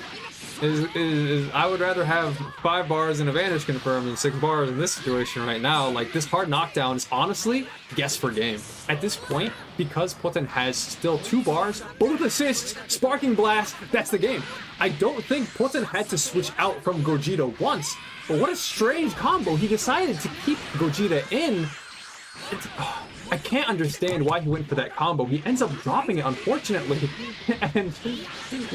is I would rather have 5 bars in Advantage Confirm than 6 bars in this situation right now. Like, this hard knockdown is honestly guess for game. At this point, because Poten has still 2 bars, both assists, Sparking Blast, that's the game. I don't think Poten had to switch out from Gogeta once, but what a strange combo. He decided to keep Gogeta in. I can't understand why he went for that combo. He ends up dropping it, unfortunately. And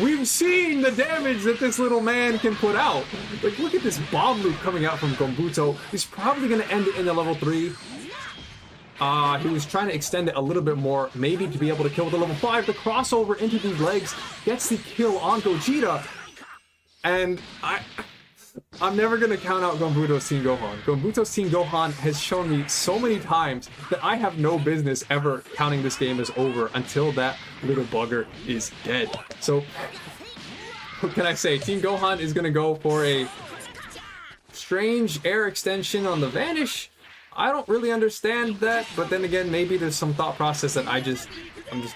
we've seen the damage that this little man can put out. Like, look at this bomb loop coming out from Gonbuto. He's probably going to end it in the level 3. He was trying to extend it a little bit more, maybe to be able to kill with the level 5. The crossover into these legs gets the kill on Gogeta. And I'm never going to count out Gonbuto's Team Gohan. Gonbuto's Team Gohan has shown me so many times that I have no business ever counting this game as over until that little bugger is dead. So, what can I say? Team Gohan is going to go for a strange air extension on the Vanish. I don't really understand that, but then again, maybe there's some thought process that I'm just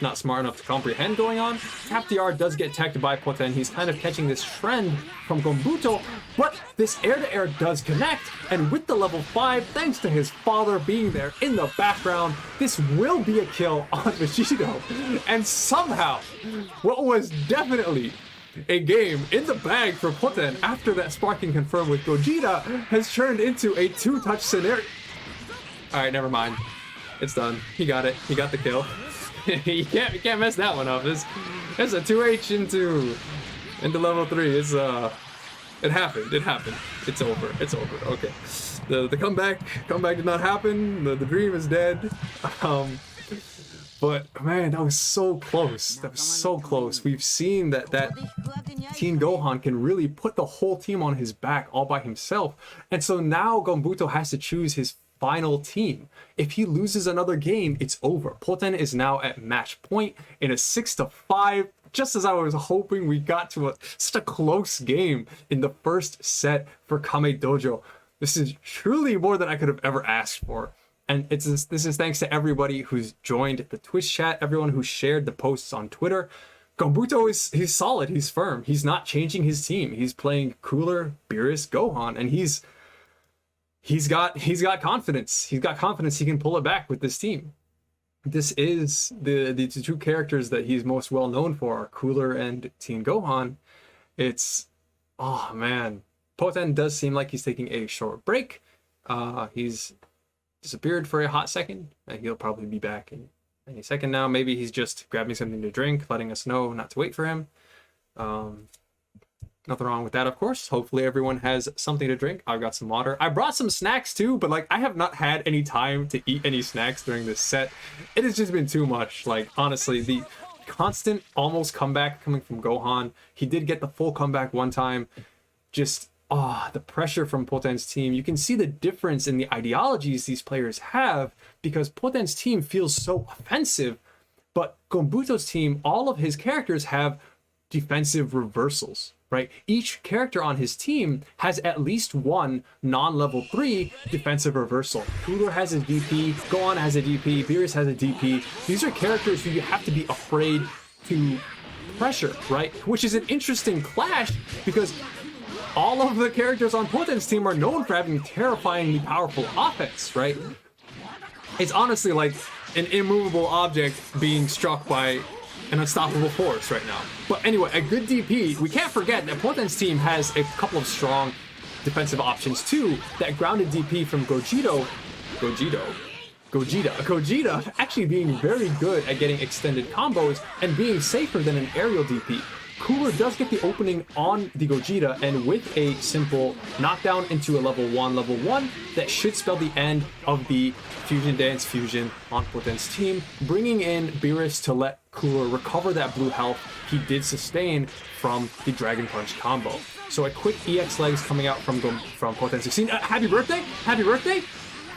not smart enough to comprehend going on. Tap DR does get teched by Poten. He's kind of catching this trend from Gonbuto, but this air-to-air does connect, and with the level 5, thanks to his father being there in the background, this will be a kill on Vegito. And somehow, what was definitely a game in the bag for Poten after that Sparking Confirm with Gogeta has turned into a 2-touch scenario. Alright, never mind. It's done. He got it. He got the kill. you can't mess that one up. It's a 2H into level 3. It's it happened. It's over. Okay. The comeback did not happen. The dream is dead. But man, that was so close. We've seen that Team Gohan can really put the whole team on his back all by himself. And so now Gonbuto has to choose his final team. If he loses another game, it's over. Poten is now at match point in a 6-5. Just as I was hoping, we got to such a close game in the first set for Kame Dojo. This is truly more than I could have ever asked for. And this is thanks to everybody who's joined the Twitch chat, everyone who shared the posts on Twitter. Gonbuto he's solid, he's firm. He's not changing his team. He's playing cooler Beerus Gohan, and he's got confidence. He's got confidence he can pull it back with this team. This is the 2 characters that he's most well known for, Cooler and Team Gohan. Oh man, Poten does seem like he's taking a short break. He's disappeared for a hot second, and he'll probably be back in any second now. Maybe he's just grabbing something to drink, letting us know not to wait for him. Nothing wrong with that, of course. Hopefully everyone has something to drink. I've got some water. I brought some snacks too, but like I have not had any time to eat any snacks during this set. It has just been too much. Like honestly, constant almost comeback coming from Gohan. He did get the full comeback one time. Just the pressure from Poten's team. You can see the difference in the ideologies these players have, because Poten's team feels so offensive, but Gonbuto's team, all of his characters have defensive reversals, right? Each character on his team has at least one non-level 3 defensive reversal. Cooler has a DP, Gohan has a DP, Beerus has a DP. These are characters who you have to be afraid to pressure, right? Which is an interesting clash, because all of the characters on Poten's team are known for having terrifyingly powerful offense, right? It's honestly like an immovable object being struck by an unstoppable force right now. But anyway, a good DP. We can't forget that Poten's team has a couple of strong defensive options too. That grounded DP from Gogeta actually being very good at getting extended combos and being safer than an aerial DP. Cooler does get the opening on the Gogeta, and with a simple knockdown into a level 1, that should spell the end of the Fusion Dance Fusion on Poten's team, bringing in Beerus to let Cooler recover that blue health he did sustain from the Dragon Punch combo. So a quick EX legs coming out from Poten 16. Happy birthday! Happy birthday!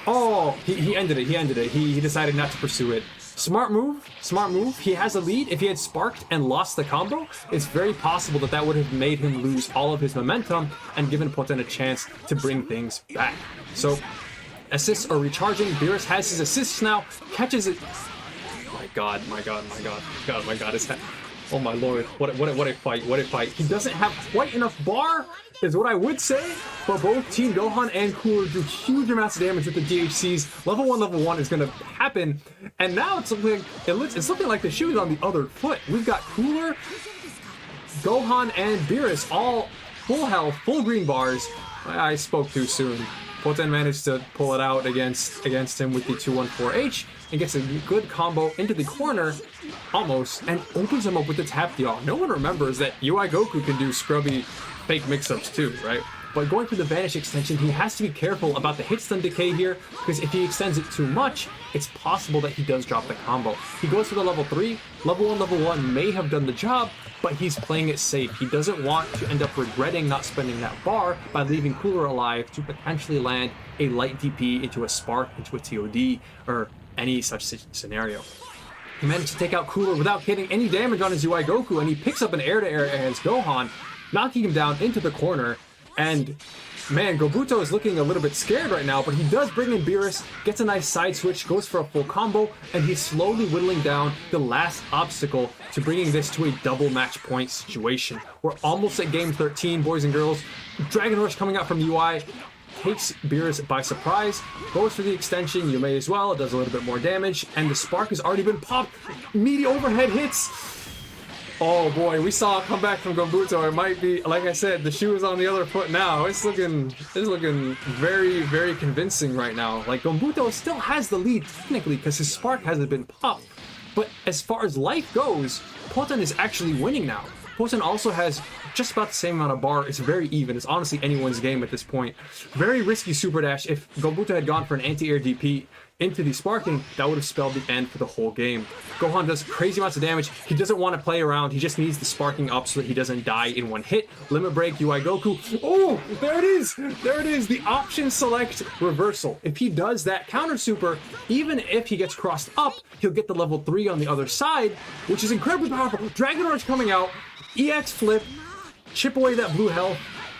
Oh, he ended it. He decided not to pursue it. Smart move. He has a lead. If he had sparked and lost the combo, it's very possible that would have made him lose all of his momentum and given Poten a chance to bring things back. So assists are recharging. Beerus has his assists now, catches it. My God. His head. Oh my lord, what a fight. He doesn't have quite enough bar, is what I would say, but both Team Gohan and Cooler do huge amounts of damage with the DHCs. Level 1 is gonna happen, and now it's looking like the shoe is on the other foot. We've got Cooler, Gohan, and Beerus all full health, full green bars. I spoke too soon. Poten managed to pull it out against him with the 214H and gets a good combo into the corner, almost, and opens him up with the tap deal. No one remembers that UI Goku can do scrubby fake mix-ups too, right? But going for the Vanish extension, he has to be careful about the hit stun decay here, because if he extends it too much, it's possible that he does drop the combo. He goes for the level 3. Level 1 may have done the job, but he's playing it safe. He doesn't want to end up regretting not spending that bar by leaving Cooler alive to potentially land a light DP into a Spark, into a TOD, or any such scenario. He managed to take out Cooler without getting any damage on his UI Goku, and he picks up an air-to-air against Gohan, knocking him down into the corner. And man, Gonbuto is looking a little bit scared right now, but he does bring in Beerus, gets a nice side switch, goes for a full combo, and he's slowly whittling down the last obstacle to bringing this to a double match point situation. We're almost at game 13, boys and girls. Dragon Rush coming out from UI takes Beerus by surprise, goes for the extension, you may as well, it does a little bit more damage, and the Spark has already been popped. Meaty overhead hits. Oh boy, we saw a comeback from Gonbuto. It might be, like I said, the shoe is on the other foot now. It's looking very, very convincing right now. Like, Gonbuto still has the lead technically because his Spark hasn't been popped. But as far as life goes, Poten is actually winning now. Poten also has just about the same amount of bar. It's very even. It's honestly anyone's game at this point. Very risky super dash. If Gonbuto had gone for an anti-air DP into the sparking, that would have spelled the end for the whole game. Gohan does crazy amounts of damage. He doesn't want to play around. He just needs the sparking up so that he doesn't die in one hit. Limit break, UI Goku. Oh, there it is. There it is. The option select reversal. If he does that counter super, even if he gets crossed up, he'll get the level 3 on the other side, which is incredibly powerful. Dragon Rush coming out. EX flip. Chip away that blue health.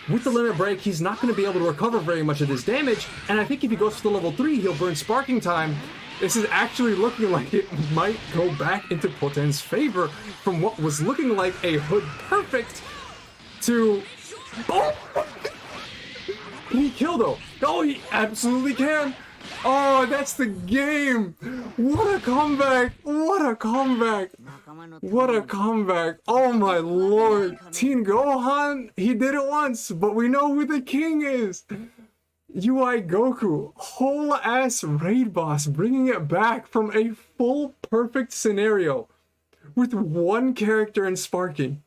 With the limit break, he's not going to be able to recover very much of this damage, and I think if he goes for the level 3, he'll burn sparking time. This is actually looking like it might go back into Poten's favor from what was looking like a hood perfect to... Oh! Can he kill though? Oh, he absolutely can! Oh, that's the game! What a comeback! What a comeback! What a comeback! Oh my lord! Teen Gohan, he did it once, but we know who the king is! UI Goku, whole ass raid boss, bringing it back from a full perfect scenario with one character in sparking.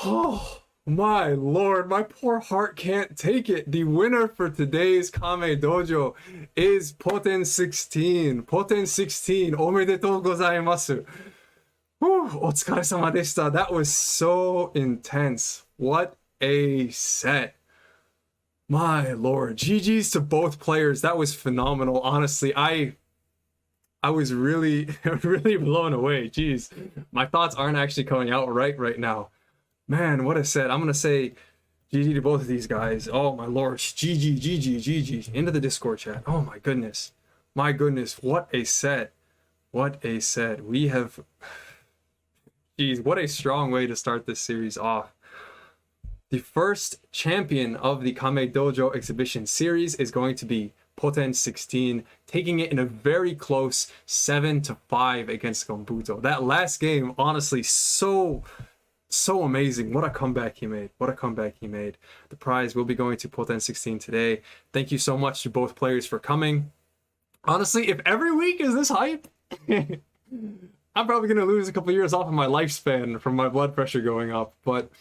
Oh my lord, my poor heart can't take it. The winner for today's Kame Dojo is Poten 16. Poten 16, omedetou gozaimasu. Whew, otsukaresama deshita. That was so intense. What a set. My lord. GG's to both players. That was phenomenal. Honestly, I was really, really blown away. Jeez. My thoughts aren't actually coming out right now. Man, what a set. I'm going to say GG to both of these guys. Oh my lord. GG. Into the Discord chat. Oh my goodness. My goodness. What a set. What a set. We have... Jeez, what a strong way to start this series off. The first champion of the Kame Dojo exhibition series is going to be Poten 16, taking it in a very close 7-5 against Gonbuto. That last game, honestly, so amazing. What a comeback he made. What a comeback he made. The prize will be going to Poten 16 today. Thank you so much to both players for coming. Honestly, if every week is this hype, I'm probably going to lose a couple years off of my lifespan from my blood pressure going up, but...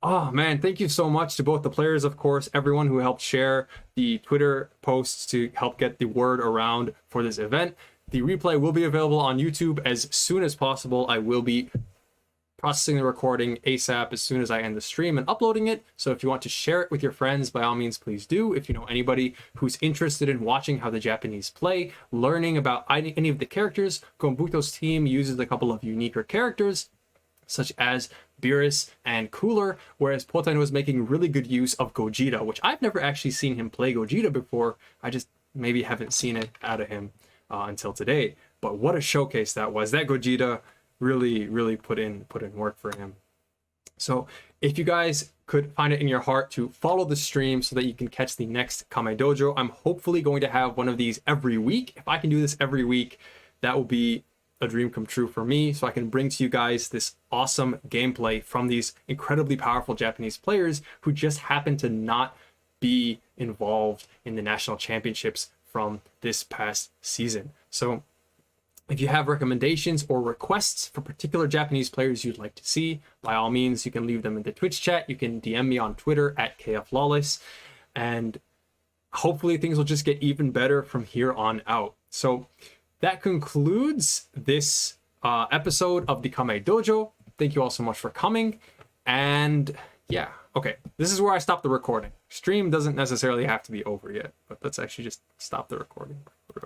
Oh man, thank you so much to both the players, of course, everyone who helped share the Twitter posts to help get the word around for this event. The replay will be available on YouTube as soon as possible. I will be processing the recording ASAP as soon as I end the stream and uploading it. So if you want to share it with your friends, by all means, please do. If you know anybody who's interested in watching how the Japanese play, learning about any of the characters, Gonbuto's team uses a couple of uniquer characters, such as Beerus and Cooler, whereas Poten was making really good use of Gogeta, which I've never actually seen him play Gogeta before. I just maybe haven't seen it out of him until today. But what a showcase that was. That Gogeta really put in work for him. So if you guys could find it in your heart to follow the stream so that you can catch the next Kame Dojo, I'm hopefully going to have one of these every week. If I can do this every week, that will be a dream come true for me, so I can bring to you guys this awesome gameplay from these incredibly powerful Japanese players who just happen to not be involved in the national championships from this past season. So if you have recommendations or requests for particular Japanese players you'd like to see, by all means, you can leave them in the Twitch chat. You can DM me on Twitter at KFLawless, and hopefully things will just get even better from here on out. So that concludes this episode of the Kame Dojo. Thank you all so much for coming. And yeah, okay, this is where I stop the recording. Stream doesn't necessarily have to be over yet, but let's actually just stop the recording.